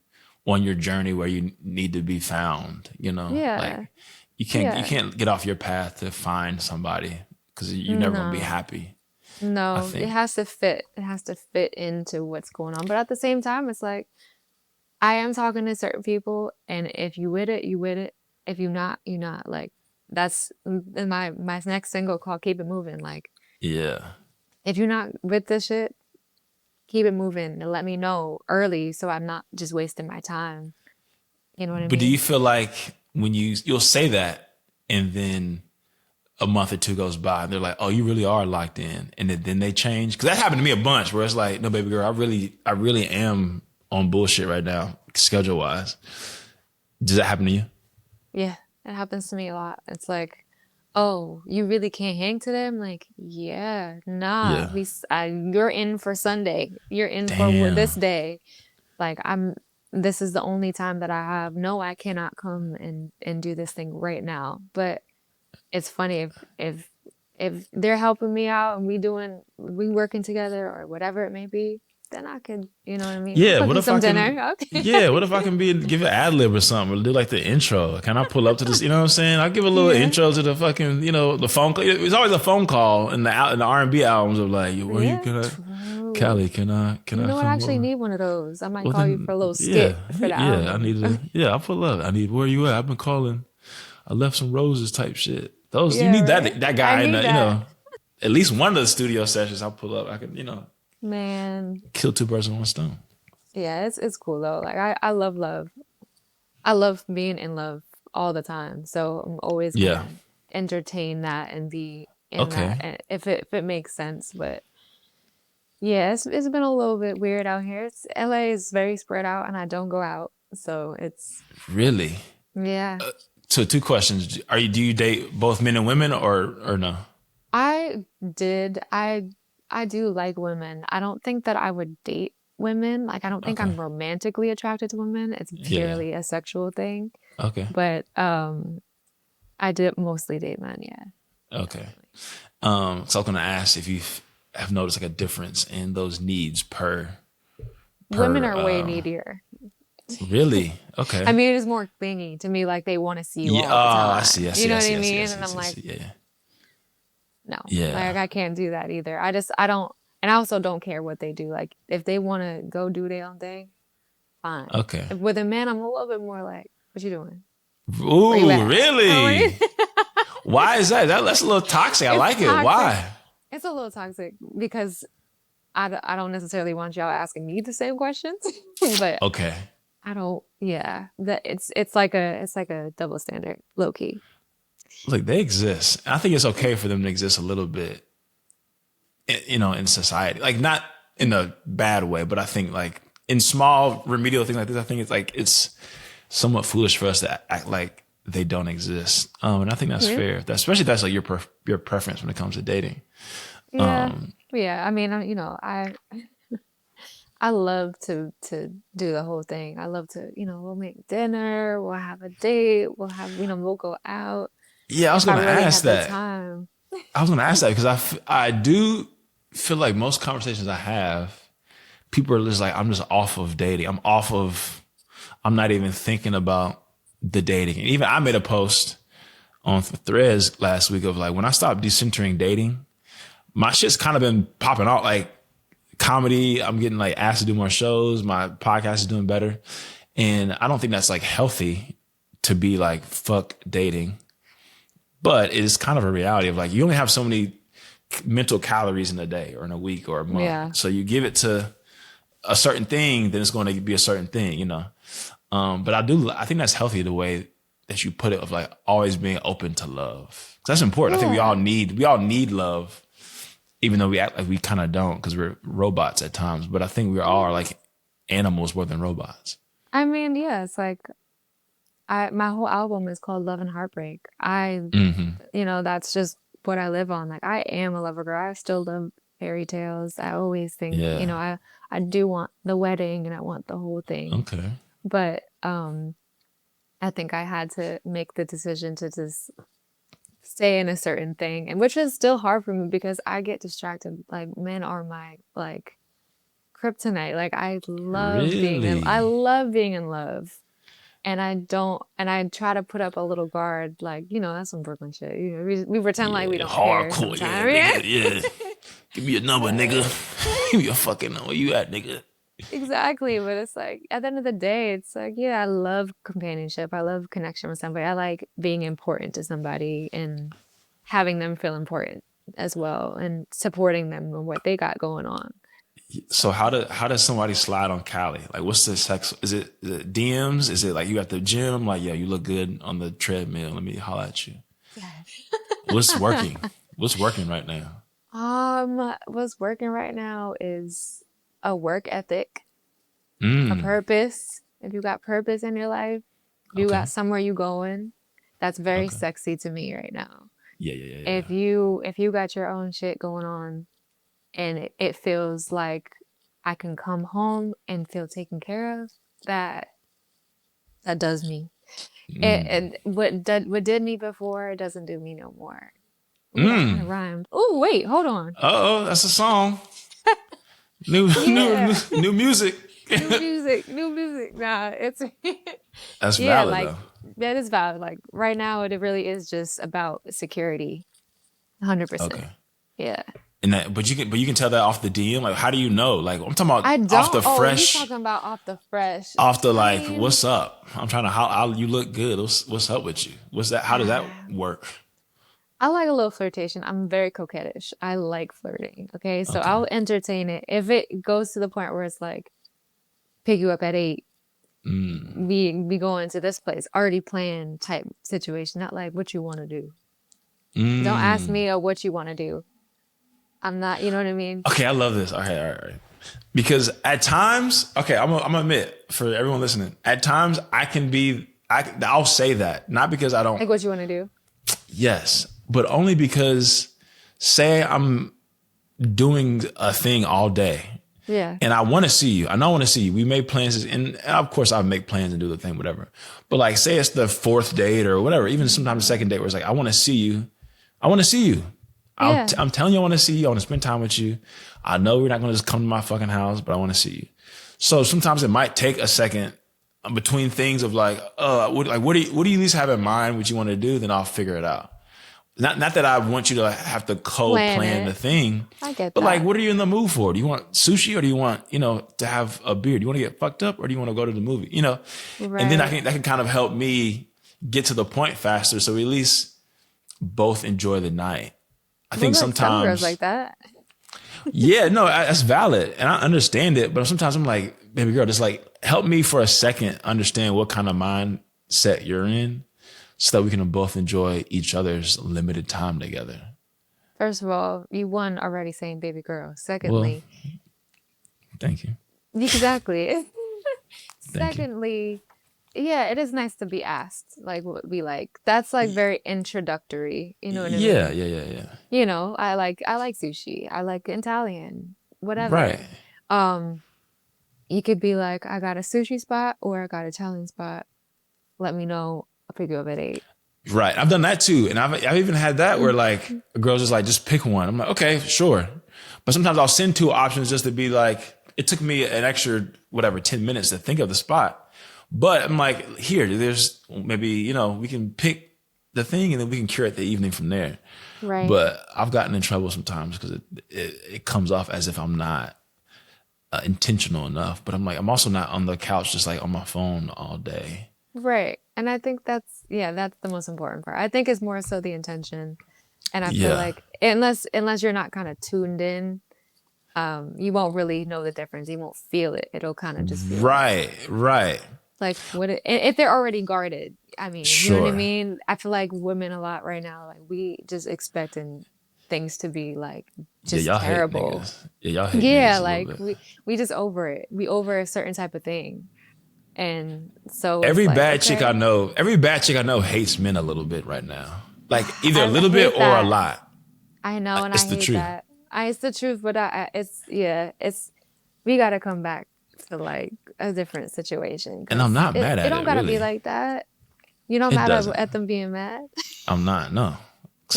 on your journey where you need to be found. Like Yeah. you Yeah. can't get off your path to find somebody because you're never gonna be No. happy. I No, it think. has to fit. It has to fit into what's going on. But at the same time, it's like I am talking to certain people, and if you with it, you with it. If you not, you not. Like that's in my next single called "Keep It Moving." Like Yeah. if you're not with this shit, keep it moving and let me know early so I'm not just wasting my time. You know what I But do mean? you feel like when you'll say that and then a month or two goes by and they're like, oh, you really are locked in. And then they change. Cause that happened to me a bunch where it's like, no, baby girl, I really am on bullshit right now, schedule wise. Does that happen to you? Yeah, it happens to me a lot. It's like, oh, you really can't hang today? I'm like, yeah, nah. Yeah. You're in for Sunday. You're in for this Damn. day. Like this is the only time that I have. No, I cannot come and do this thing right now. But it's funny if they're helping me out and we working together or whatever it may be. then I could, you know what I mean? Yeah, Cook what you if some I can? dinner. Okay. Yeah, what if I can give an ad lib or something, or do like the intro? Can I pull up to this? You know what I'm saying? I'll give a little Yeah. intro to the fucking, the phone call. It's always a phone call in the R&B albums of like, where you gonna, True. Cali? Can I You know what? I come actually over? need one of those. I might Well call you then, for a little yeah, skit for the yeah. I album. need to. Yeah, I'll pull up. I need where you at? I've been calling. I left some roses type shit. Those you Yeah, need right. that I guy in need the, that. at least one of the studio sessions. I'll pull up. I can Man. kill two birds with one stone. Yeah, it's cool though. Like I love love. I love being in love all the time. So I'm always Yeah. gonna entertain that and be in that, Okay. and if it makes sense. But yeah, it's been a little bit weird out here. LA is very spread out, and I don't go out, so it's Really? yeah. So two questions. Do you date both men and women or no? I did. I do like women. I don't think that I would date women. Like I don't think Okay. I'm romantically attracted to women. It's Yeah. purely a sexual thing. Okay. But I did mostly date men, yeah. Okay. So I was gonna ask if you have noticed like a difference in those needs per Women are way needier. really? Okay. I mean, it is more clingy to me, like they want to see you Yeah. all the Oh, I time. see. I see. You know I what see. I I see. I mean? see. And I I'm see. I like, see. Yeah. no, Yeah. like I can't do that either. I don't, and I also don't care what they do. Like if they want to go do their own thing, fine. Okay. With a man, I'm a little bit more like, what you doing? Where you Ooh, at? really? Why is that? That's a little toxic. I It's like it. toxic. Why? It's a little toxic because I don't necessarily want y'all asking me the same questions, but Okay. I don't. Yeah, that it's like a double standard, low key. Look, they exist. I think it's okay for them to exist a little bit, in society. Like not in a bad way, but I think like in small remedial things like this, I think it's somewhat foolish for us to act like they don't exist. And I think that's fair. Especially if that's like your preference when it comes to dating. Yeah, yeah. I mean, I love to do the whole thing. I love to, we'll make dinner, we'll have a date, we'll go out. Yeah, I was If I going to really ask have the that. time. I was going to ask that because I do feel like most conversations I have, people are just like, I'm just off of dating. I'm not even thinking about the dating. And even I made a post on Threads last week of like, when I stopped decentering dating, my shit's kind of been popping out. Like comedy, I'm getting like asked to do more shows. My podcast is doing better. And I don't think that's like healthy to be like, fuck dating. But it is kind of a reality of like, you only have so many mental calories in a day or in a week or a month. Yeah. So you give it to a certain thing, then it's going to be a certain thing, But I think that's healthy the way that you put it of like always being open to love. 'Cause that's important. I think we all need love, even though we act like we kind of don't because we're robots at times. But I think we all are like animals more than robots. I mean, yeah, it's like my whole album is called Love and Heartbreak. That's just what I live on. Like I am a lover girl. I still love fairy tales. I always think, I do want the wedding and I want the whole thing. Okay. But I think I had to make the decision to just stay in a certain thing, and which is still hard for me because I get distracted. Like men are my like kryptonite. Like I love being in love. And I try to put up a little guard, like, that's some Brooklyn shit. We pretend like we don't care Hardcore, sometimes. yeah. Give me a number, nigga. Give me a fucking number. Where you at, nigga? Exactly, but it's like at the end of the day, it's like, I love companionship. I love connection with somebody. I like being important to somebody and having them feel important as well and supporting them in what they got going on. So how does somebody slide on Cali? Like, what's the sex? Is it DMs? Is it like you at the gym? Like, yo, you look good on the treadmill. Let me holler at you. What's working? What's working right now? What's working right now is a work ethic, a purpose. If you got purpose in your life, if you got somewhere you going, that's very sexy to me right now. Yeah. If you got your own shit going on, and it feels like I can come home and feel taken care of, that does me. And what did me before doesn't do me no more. Ooh, that rhymed. Oh, wait, hold on. Oh, that's a song. New music. New music. Nah, it's That's yeah, valid like though. that is valid. Like right now, it really is just about security, 100%. Okay. Yeah. And that, but you can tell that off the DM. Like, how do you know? Like, I'm talking I about off don't. the Oh, you fresh, talking about off the fresh? off the I like, mean, what's up? I'm trying to how you look good. What's up with you? What's that? How does that work? I like a little flirtation. I'm very coquettish. I like flirting. Okay, so Okay. I'll entertain it if it goes to the point where it's like pick you up at 8. We going to this place, already planned type situation. Not like what you want to do. Don't ask Mm. me what you want to do. I'm not. You know what I mean? Okay, I love this. Okay, all right. Because at times, okay, I'm gonna admit for everyone listening, at times I can be, I'll say that not because I don't. Like what you want to do. Yes, but only because say I'm doing a thing all day Yeah. and I want to see you. I know I want to see you. We made plans and of course I make plans and do the thing, whatever. But like say it's the 4th date or whatever, even sometimes the 2nd date where it's like, I want to see you. I want to see you. Yeah. I'm telling you, I want to see you. I want to spend time with you. I know we're not going to just come to my fucking house, but I want to see you. So sometimes it might take a second between things of like, what do you at least have in mind what you want to do? Then I'll figure it out. Not that I want you to have to co-plan the thing. I get but that. like, what are you in the mood for? Do you want sushi or do you want, to have a beer? Do you want to get fucked up or do you want to go to the movie? Right. And then that can kind of help me get to the point faster. So we at least both enjoy the night. I think Some sometimes girls like that. yeah, no, that's valid. And I understand it. But sometimes I'm like, baby girl, just like help me for a second understand what kind of mindset you're in so that we can both enjoy each other's limited time together. First of all, you won already saying baby girl. Secondly, thank you. Exactly. Thank Secondly, yeah, it is nice to be asked like what we like. That's like very introductory. You know what I mean? Yeah. You know, I like sushi. I like Italian, whatever. Right. You could be like, I got a sushi spot or I got an Italian spot. Let me know. I'll pick you up at 8. Right. I've done that too. And I've even had that where like a girl's just like, just pick one. I'm like, okay, sure. But sometimes I'll send 2 options just to be like, it took me an extra, 10 minutes to think of the spot. But I'm like, here, there's maybe, we can pick the thing and then we can curate the evening from there. Right. But I've gotten in trouble sometimes because it comes off as if I'm not intentional enough. But I'm like, I'm also not on the couch just like on my phone all day. Right. And I think that's the most important part. I think it's more so the intention. And I feel like unless you're not kind of tuned in, you won't really know the difference. You won't feel it. It'll kind of just feel right. Like if they're already guarded. I mean, sure. You know what I mean? I feel like women a lot right now, like we just expecting things to be like just y'all terrible. Hate niggas. Y'all hate niggas like we just over it. We over a certain type of thing. And so every bad chick I know hates men a little bit right now. Like either a little bit or a lot. I know, and I hate that. It's the truth, but we gotta come back to like a different situation. And I'm not mad at it. It don't gotta be like that. You're not mad at them being mad? I'm not, no.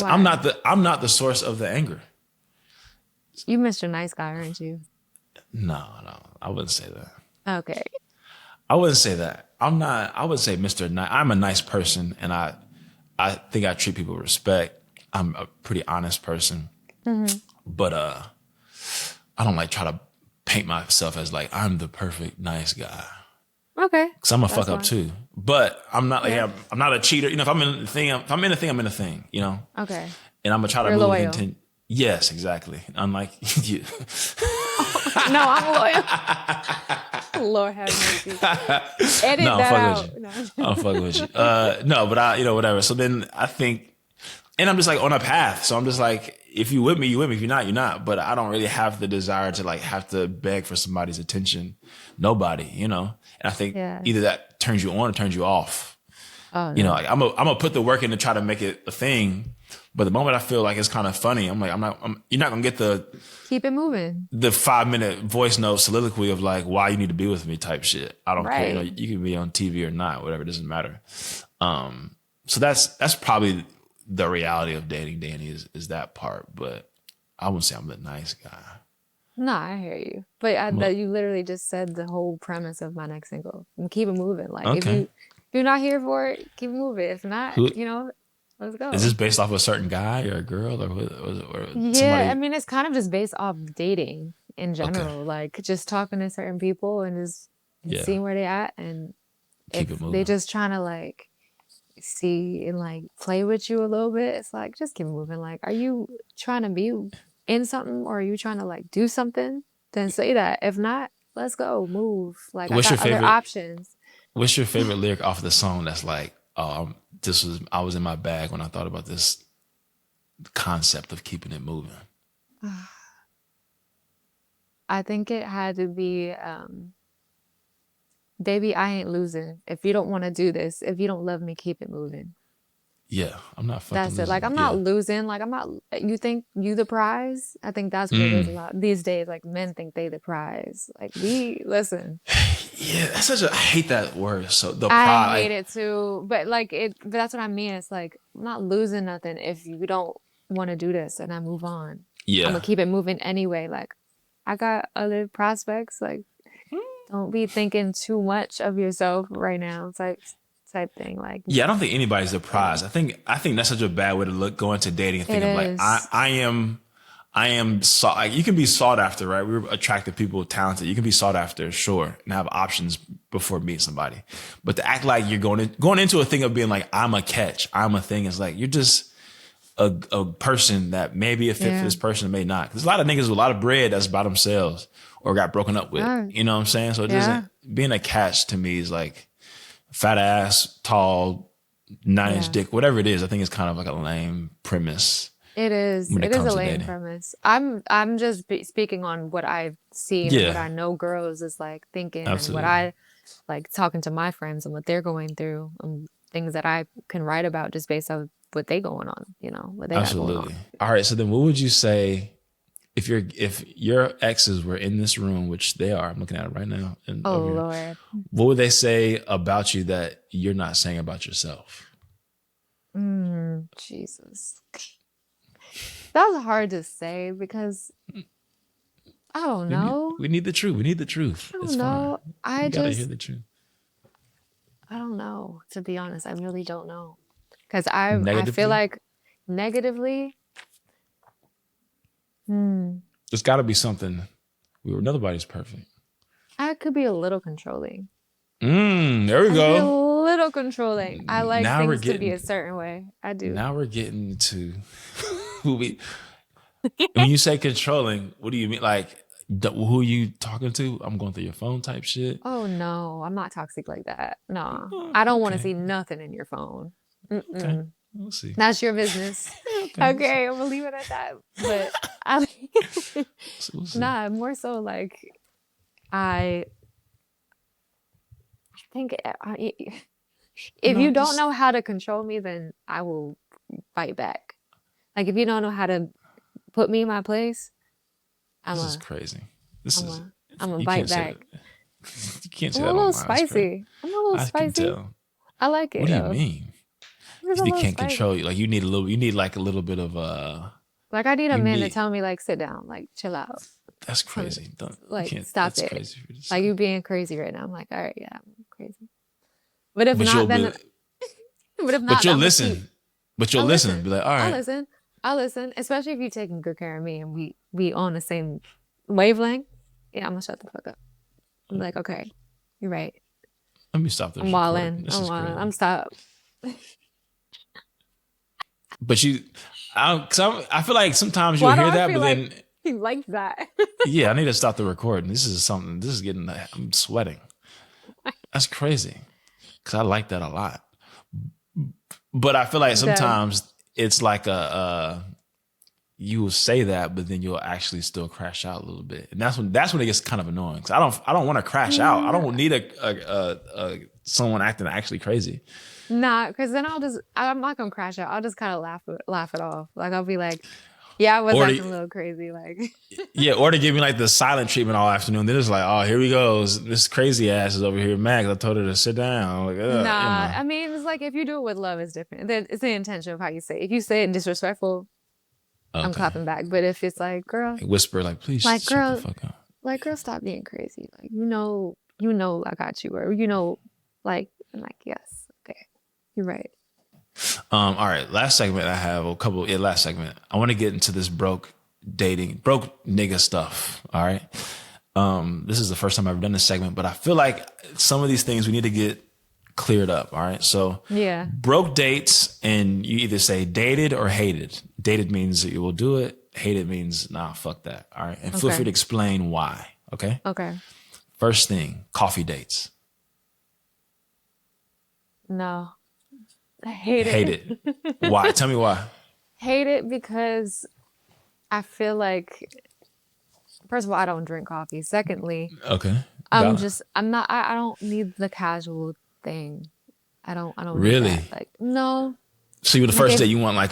I'm not the source of the anger. You Mr. Nice Guy, aren't you? No, I wouldn't say that. Okay. I wouldn't say that. I would say Mr. Nice. I'm a nice person and I think I treat people with respect. I'm a pretty honest person. Mm-hmm. But I don't like try to paint myself as like I'm the perfect nice guy. Okay. Because I'm a fuck up too. But I'm not like I'm not a cheater. If I'm in the thing, I'm in the thing. Okay. And I'm gonna try to move into. Yes, exactly. Unlike you. No, I'm loyal. Lord have mercy. Edit that out. No, I'm fucking with you. No, but whatever. So then I think, and I'm just like on a path. So I'm just like, if you with me, you with me. If you're not, you're not. But I don't really have the desire to like have to beg for somebody's attention. Nobody, And I think either that turns you on or turns you off. Oh, no. Like I'm gonna put the work in to try to make it a thing. But the moment I feel like it's kind of funny, I'm like, you're not gonna get keep it moving. The 5-minute voice note soliloquy of like why you need to be with me type shit. I don't care. You can be on TV or not, whatever. It doesn't matter. So that's probably the reality of dating Danny is that part. But I wouldn't say I'm the nice guy. No, I hear you. But that you literally just said the whole premise of my next single. And keep it moving. Like Okay. if you're not here for it, keep it moving. If not, Who let's is this go. based off a certain guy or a girl or Yeah, I somebody? mean it's kind of just based off dating in Okay. general. Like just talking to certain people and just and Yeah. seeing where they at, and Keep if it they moving. just trying to like see and like play with you a little bit, it's like just keep moving. Like, are you trying to be in something or are you trying to like do something? Then say that. If not, let's go, move. Like I What's your got other favorite? options. What's your favorite lyric off the song that's like, oh, I was in my bag when I thought about this concept of keeping it moving. I think it had to be baby, I ain't losing. If you don't want to do this, if you don't love me, keep it moving. Yeah, I'm not fucking That's it. Like losing. I'm not Yeah. losing. Like I'm not. You think you the prize? I think that's what it is a Mm. lot these days. Like men think they the prize. Like we listen. Yeah, that's such a. I hate that word. So the I pride, hate it too, but like it. But that's what I mean. It's like I'm not losing nothing if you don't want to do this, and I move on. I'm yeah, gonna keep it moving anyway. Like I got other prospects. Like don't be thinking too much of yourself right now. Type thing. Like yeah. I don't think anybody's the yeah, prize. I think that's such a bad way to go into dating and it think of like is. I am sought. Like, you can be sought after, right? We're attractive people, talented. You can be sought after, sure, and have options before meeting somebody. But to act like you're going into a thing of being like I'm a catch, I'm a thing, is like you're just a person that may be a fit for Yeah. this person, may not. There's a lot of niggas with a lot of bread that's by themselves or got broken up with. Yeah. You know what I'm saying? So it Yeah. doesn't being a catch to me is like fat ass, tall, 9-inch Yeah. dick, whatever it is. I think it's kind of like a lame premise It is. when it It is a comes to lame dating. premise. I'm just speaking on what I've seen and what Yeah, I know girls is like thinking and what absolutely. I like talking to my friends and what they're going through and things that I can write about just based on what they going on, what they got going Absolutely. on. All right. So then what would you say if your exes were in this room, which they are, I'm looking at it right now and Oh over here, Lord. what would they say about you that you're not saying about yourself? Jesus. That's hard to say because I don't know. We need the truth. We need the truth. I It's don't fine. know. You gotta hear the truth. I don't know, to be honest. I really don't know. Because I feel Negatively, like negatively, hmm, there's got to be something. Nobody's perfect. I could be a little controlling. There we I could be a go. little controlling. I like Now we're things to be getting. a certain way. I do. Now we're getting to who we. When you say controlling, what do you mean? Like, who are you talking to? I'm going through your phone type shit. Oh no, I'm not toxic like that. No, I don't want to Okay. see nothing in your phone. Okay. Mm-mm. We'll see. That's your business. Okay. Okay, I'm gonna leave it at that. But I, We'll see. nah, more so like I think if No, you don't this know how to control me, then I will fight back. Like if you don't know how to put me in my place, I'm this is a, crazy. This I'm is a, I'm a you bite can't say back. that. You can't I'm say a that little online. That's crazy. spicy. I'm a little I can spicy. tell. I like What it do you though. mean? I'm just a They little can't spicy. control you. Like you need a little. You need like a little bit of Like I need a You man to need. tell me like sit down, like chill out. That's crazy. Don't. You Like can't. stop That's it. crazy for you to Like say. you being crazy right now. I'm like, all right, yeah, I'm crazy. But if But not, you'll then be. but if But not, you'll I'm gonna keep. listen. But you'll I'll listen. listen. Be like, all I'll right. listen. I'll listen. Especially if you're taking good care of me and we on the same wavelength. Yeah, I'm gonna shut the fuck up. I'm like, okay, you're right. Let me stop this I'm recording. walling. This I'm is walling. crazy. I'm stop. But I feel like sometimes you'll Why do hear I that, feel but like then he likes that? yeah, I need to stop the recording. This is something. This is getting. I'm sweating. That's crazy. Because I like that a lot. But I feel like The sometimes it's like you will say that, but then you'll actually still crash out a little bit, and that's when it gets kind of annoying. Because I don't want to crash out. I don't need a someone acting actually crazy. nah, because then I'm not gonna crash out. I'll just kind of laugh it off. Like I'll be like, yeah, I was Or acting a to, little crazy. Like yeah, or to give me like the silent treatment all afternoon. Then it's like, oh, here we go. This crazy ass is over here. Max, I told her to sit down. Like, nah. I mean, it's like if you do it with love, it's different. It's the intention of how you say it. If you say it disrespectful, I'm clapping back. But if it's like, girl, like whisper, like, please like, shut girl, the fuck up. like, girl, stop being crazy. Like, I got you, or like, I'm like, yes, okay, you're right. All right, last segment. I have a couple. Yeah, last segment. I want to get into this broke nigga stuff. All right. This is the first time I've ever done this segment, but I feel like some of these things we need to get cleared up. All right. So yeah, broke dates, and you either say dated or hated. Dated means that you will do it. Hated means nah, fuck that. All right. And feel free to explain why. Okay. Okay. First thing, coffee dates. No. I hate it. Why? Tell me why. Hate it because I feel like, first of all, I don't drink coffee. Secondly, I don't need the casual thing. I don't really need that. Like, no. So you the first day you want like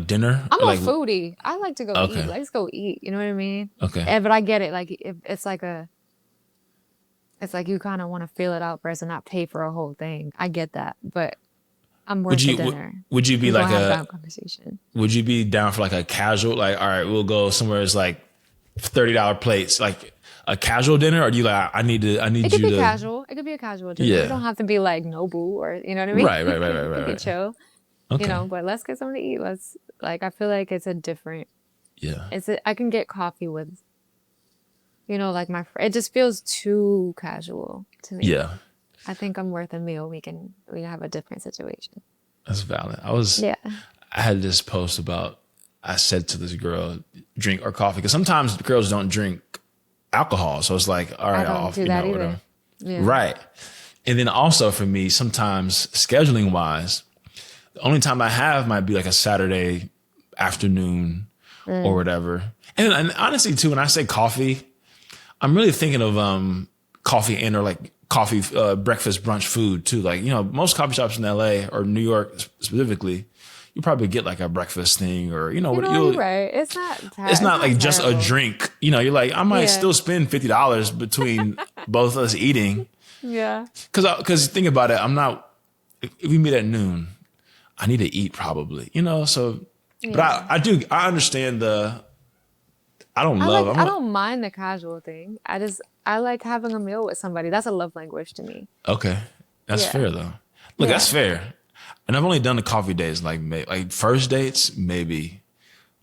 dinner? I'm like, a foodie. I like to go eat. Let's go eat. You know what I mean? Okay. But I get it. Like it's like you kind of want to feel it out first and not pay for a whole thing. I get that, but I'm worth the dinner. Would you be like a conversation? Would you be down for like a casual, like, all right, we'll go somewhere it's like $30 plates, like a casual dinner, or do you like I need you to? It could be casual. It could be a casual dinner. Yeah. It don't have to be like Nobu or you know what I mean. Right. It could be chill. Okay. But let's get something to eat. I feel like it's a different. Yeah. I can get coffee with. Like it just feels too casual to me. Yeah. I think I'm worth a meal. We have a different situation. That's valid. I had this post about, I said to this girl, drink or coffee. Because sometimes girls don't drink alcohol. So it's like, all right, I don't do that either. Yeah. Right. And then also for me, sometimes scheduling wise, the only time I have might be like a Saturday afternoon or whatever. And honestly too, when I say coffee, I'm really thinking of coffee or like coffee, breakfast, brunch food too. Like, most coffee shops in LA or New York specifically, you probably get like a breakfast thing or, you're right. It's not like just terrible. a drink. You're like, I might still spend $50 between both of us eating. Yeah. Cause think about it. If we meet at noon, I need to eat probably, so, but I understand I don't mind the casual thing. I like having a meal with somebody. That's a love language to me. Okay. That's fair though. Look, that's fair. And I've only done the coffee dates, like first dates, maybe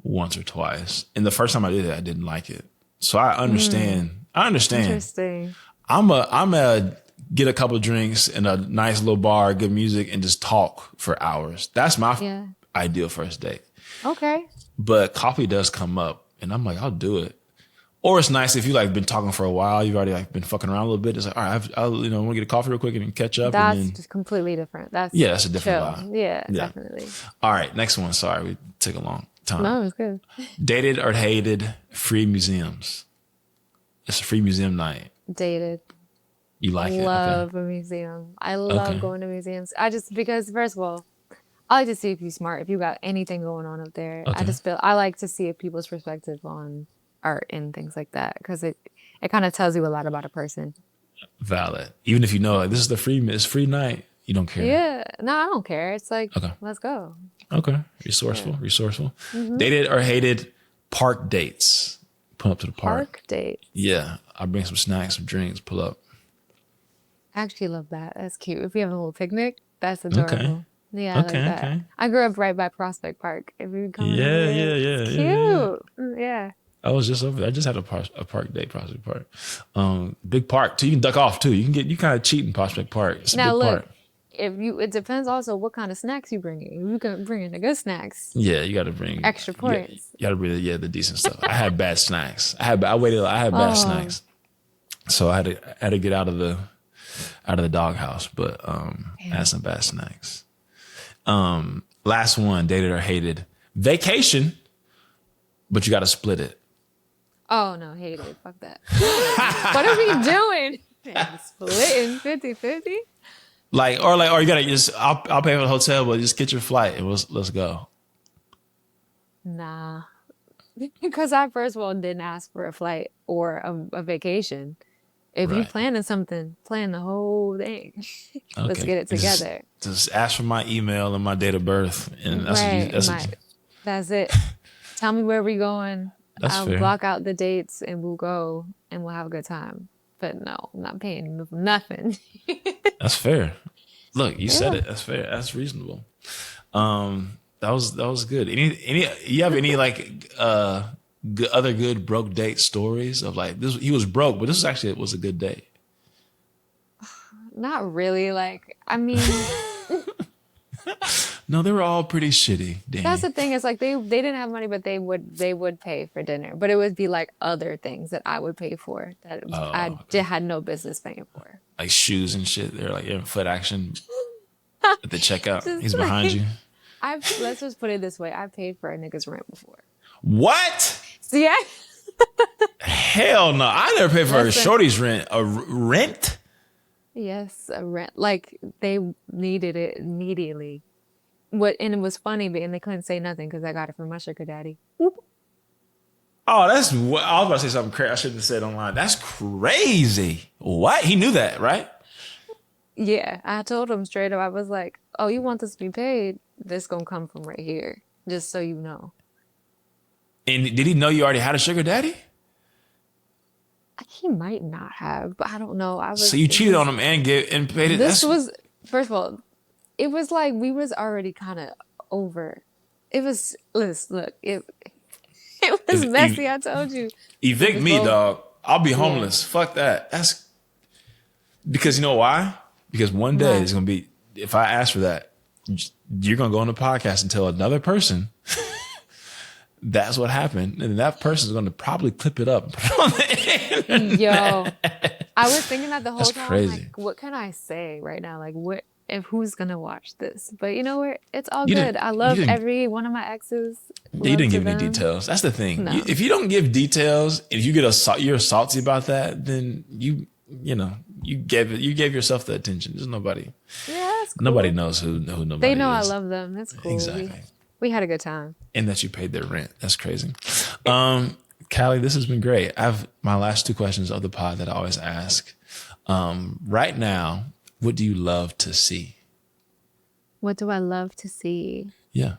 once or twice. And the first time I did it, I didn't like it. So I understand. Interesting. I'm a get a couple of drinks in a nice little bar, good music, and just talk for hours. That's my ideal first date. Okay. But coffee does come up. And I'm like, I'll do it. Or it's nice if you like been talking for a while, you've already like been fucking around a little bit. It's like, all right, I want to get a coffee real quick and catch up. That's just completely different. That's a different vibe. Yeah, definitely. All right, next one. Sorry, we took a long time. No, it was good. Dated or hated free museums? It's a free museum night. Dated. You like it? Love a museum. I love going to museums. Because first of all, I like to see if you're smart, if you got anything going on up there. Okay. I like to see people's perspective on art and things like that because it kind of tells you a lot about a person. Valid. Even if like this is it's free night, you don't care. Yeah. No, I don't care. It's like, let's go. Okay. Resourceful. Mm-hmm. Dated or hated park dates? Pull up to the park. Park dates. Yeah. I'll bring some snacks, some drinks, pull up. I actually love that. That's cute. If we have a little picnic, that's adorable. Okay. Yeah, I like that. Okay. I grew up right by Prospect Park. If you come yeah. Cute. Yeah. I was just over there. I just had a park day, Prospect Park. Big park too. You can duck off too. You kind of cheat in Prospect Park. It's a big park. It depends also what kind of snacks you bring in. You can bring in the good snacks. Yeah, you got to bring extra points. You got to bring the decent stuff. I had bad snacks. I had bad snacks, so I had to get out of the doghouse. But I had some bad snacks. Last one, dated or hated vacation, but you got to split it. Oh no, hated. Fuck that. What are we doing? Splitting 50-50? Or you gotta just I'll pay for the hotel, but just get your flight and let's go. Nah, because I first of all didn't ask for a flight or a vacation. If you planning something, plan the whole thing. Let's get it together. Just ask for my email and my date of birth, and that's it. Tell me where we going. That's I'll fair. block out the dates and we'll go and we'll have a good time. But no, I'm not paying nothing. That's fair. Look, you said it. That's fair. That's reasonable. That was good. Any you have any like other good broke date stories of like this? He was broke, but this was a good date. Not really. Like, I mean, No, they were all pretty shitty. Danny. That's the thing. Is like they didn't have money, but they would pay for dinner. But it would be like other things that I would pay for that had no business paying for. Like shoes and shit. They're like in foot action at the checkout. He's behind you. Let's just put it this way. I paid for a nigga's rent before. What? See, Hell no. I never paid for a shorty's rent. A rent? Yes, a rent. Like they needed it immediately. And it was funny, and they couldn't say nothing because I got it from my sugar daddy. Whoop. Oh, I was about to say something crazy. I shouldn't have said online. That's crazy. What? He knew that, right? Yeah, I told him straight up. I was like, "Oh, you want this to be paid? This gonna come from right here, just so you know." And did he know you already had a sugar daddy? He might not have, but I don't know. So you cheated on him and paid it. This was, first of all, it was like we was already kind of over. It was, look, it was messy. I told you. Evict me, dog. I'll be homeless. Yeah. Fuck that. That's because you know why? Because one day it's gonna be. If I ask for that, you're gonna go on the podcast and tell another person. That's what happened, and that person's going to probably clip it up. Yo, I was thinking that the whole time. Crazy. Like, what can I say right now? Like, what if who's gonna watch this? But you know what? It's all good. I love every one of my exes. You didn't give any details. That's the thing. No. If you don't give details, if you you're salty about that, then you gave yourself the attention. There's nobody. Yeah, that's cool. Nobody knows who nobody. They know is. I love them. That's cool. Exactly. We had a good time. And that you paid their rent. That's crazy. Cali, this has been great. I have my last two questions of the pod that I always ask. Right now, what do you love to see? What do I love to see? Yeah.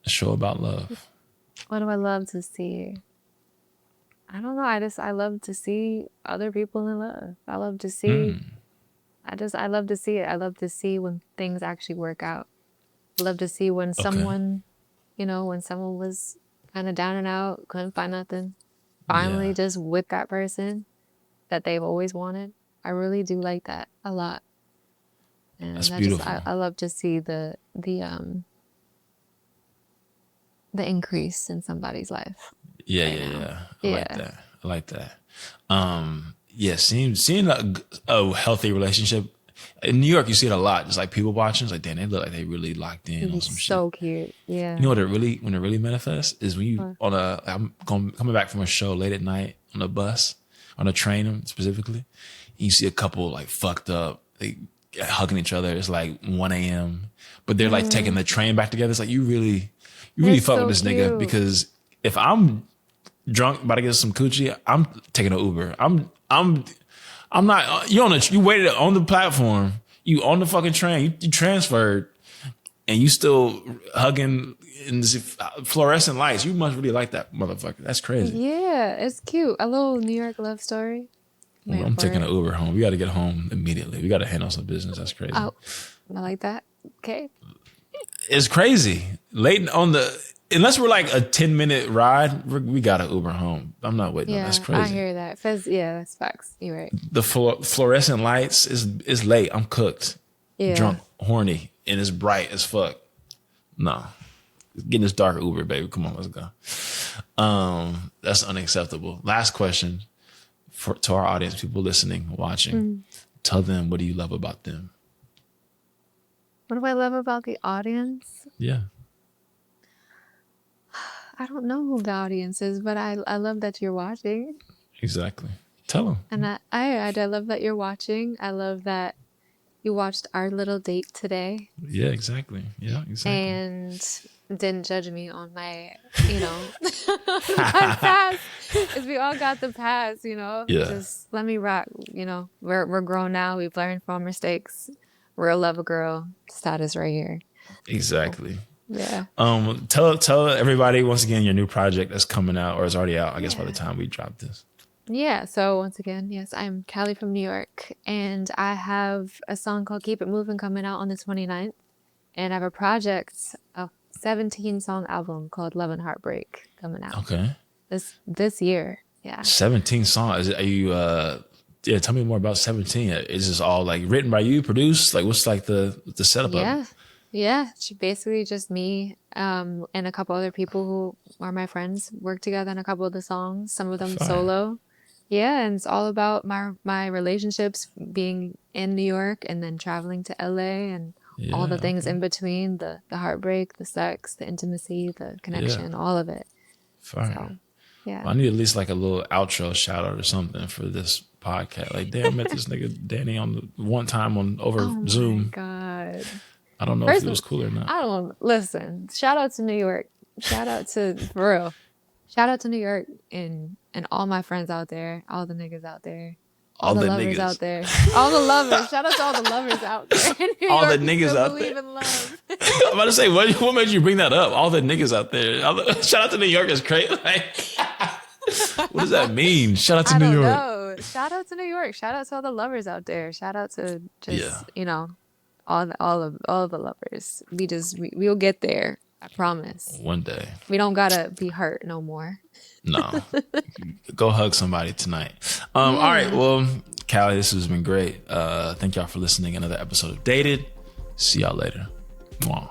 A show about love. What do I love to see? I don't know. I love to see other people in love. I love to see. I love to see it. I love to see when things actually work out. I love to see when someone, when someone was kind of down and out, couldn't find nothing, finally just with that person that they've always wanted. I really do like that a lot. And that's beautiful. I love to see the increase in somebody's life. Yeah. I like that. Seeing a healthy relationship. In New York, you see it a lot. Just like people watching, it's like, damn, they look like they really locked in on some shit. So cute, yeah. You know when it really manifests is when you I'm coming back from a show late at night on a bus, on a train specifically, and you see a couple like fucked up, they hugging each other. It's like 1 a.m., but they're like taking the train back together. It's like you really fuck with this nigga, because if I'm drunk about to get some coochie, I'm taking an Uber. I'm not. You waited on the platform. You on the fucking train. You transferred, and you still hugging in this fluorescent lights. You must really like that motherfucker. That's crazy. Yeah, it's cute. A little New York love story. Well, I'm taking an Uber home. We got to get home immediately. We got to handle some business. That's crazy. Oh, I like that. Okay. It's crazy. Late on unless we're like a 10-minute ride, we got to Uber home. I'm not waiting. That's crazy. I hear that. That's facts. You're right. The fluorescent lights is late. I'm cooked, drunk, horny, and it's bright as fuck. No, get in this dark Uber, baby. Come on, let's go. That's unacceptable. Last question to our audience, people listening, watching. Tell them, what do you love about them? What do I love about the audience? Yeah. I don't know who the audience is, but I love that you're watching. Exactly. Tell them. And I love that you're watching. I love that you watched our little date today. Yeah, exactly. And didn't judge me on my, my past. Because we all got the past, Yeah. Just let me rock, We're grown now. We've learned from our mistakes. Real love a girl status right here. Exactly. Yeah. Tell everybody once again your new project that's coming out or is already out, I guess, by the time we drop this. Yeah. So once again, yes, I'm Cali from New York, and I have a song called Keep It Moving coming out on the 29th. And I have a project, a 17-song album called Love and Heartbreak coming out. Okay. This year. Yeah. 17 songs. Are you tell me more about 17. Is this all like written by you, produced? Like what's like the setup of it? Yeah. It's basically just me and a couple other people who are my friends work together on a couple of the songs, some of them solo. Yeah, and it's all about my relationships being in New York and then traveling to LA and all the things in between, the heartbreak, the sex, the intimacy, the connection, all of it. Fire. So, yeah. Well, I need at least like a little outro shout out or something for this podcast. Like, damn, I met this nigga Danny one time over Zoom. Oh my God. I don't know if it was cool or not. Listen, shout out to New York. Shout out to, for real. Shout out to New York and all my friends out there, all the niggas out there, all the lovers out there, all the lovers. Shout out to all the lovers out there. All the niggas out there. Believe in love. I'm about to say, what made you bring that up? All the niggas out there. Shout out to New York is crazy. Like, what does that mean? Shout out to New York. Know. Shout out to New York. Shout out to all the lovers out there. Shout out to just all of the lovers. We'll get there. I promise. One day. We don't gotta be hurt no more. No. Go hug somebody tonight. All right. Well, Cali, this has been great. Thank y'all for listening. Another episode of Dated. See y'all later. Mwah.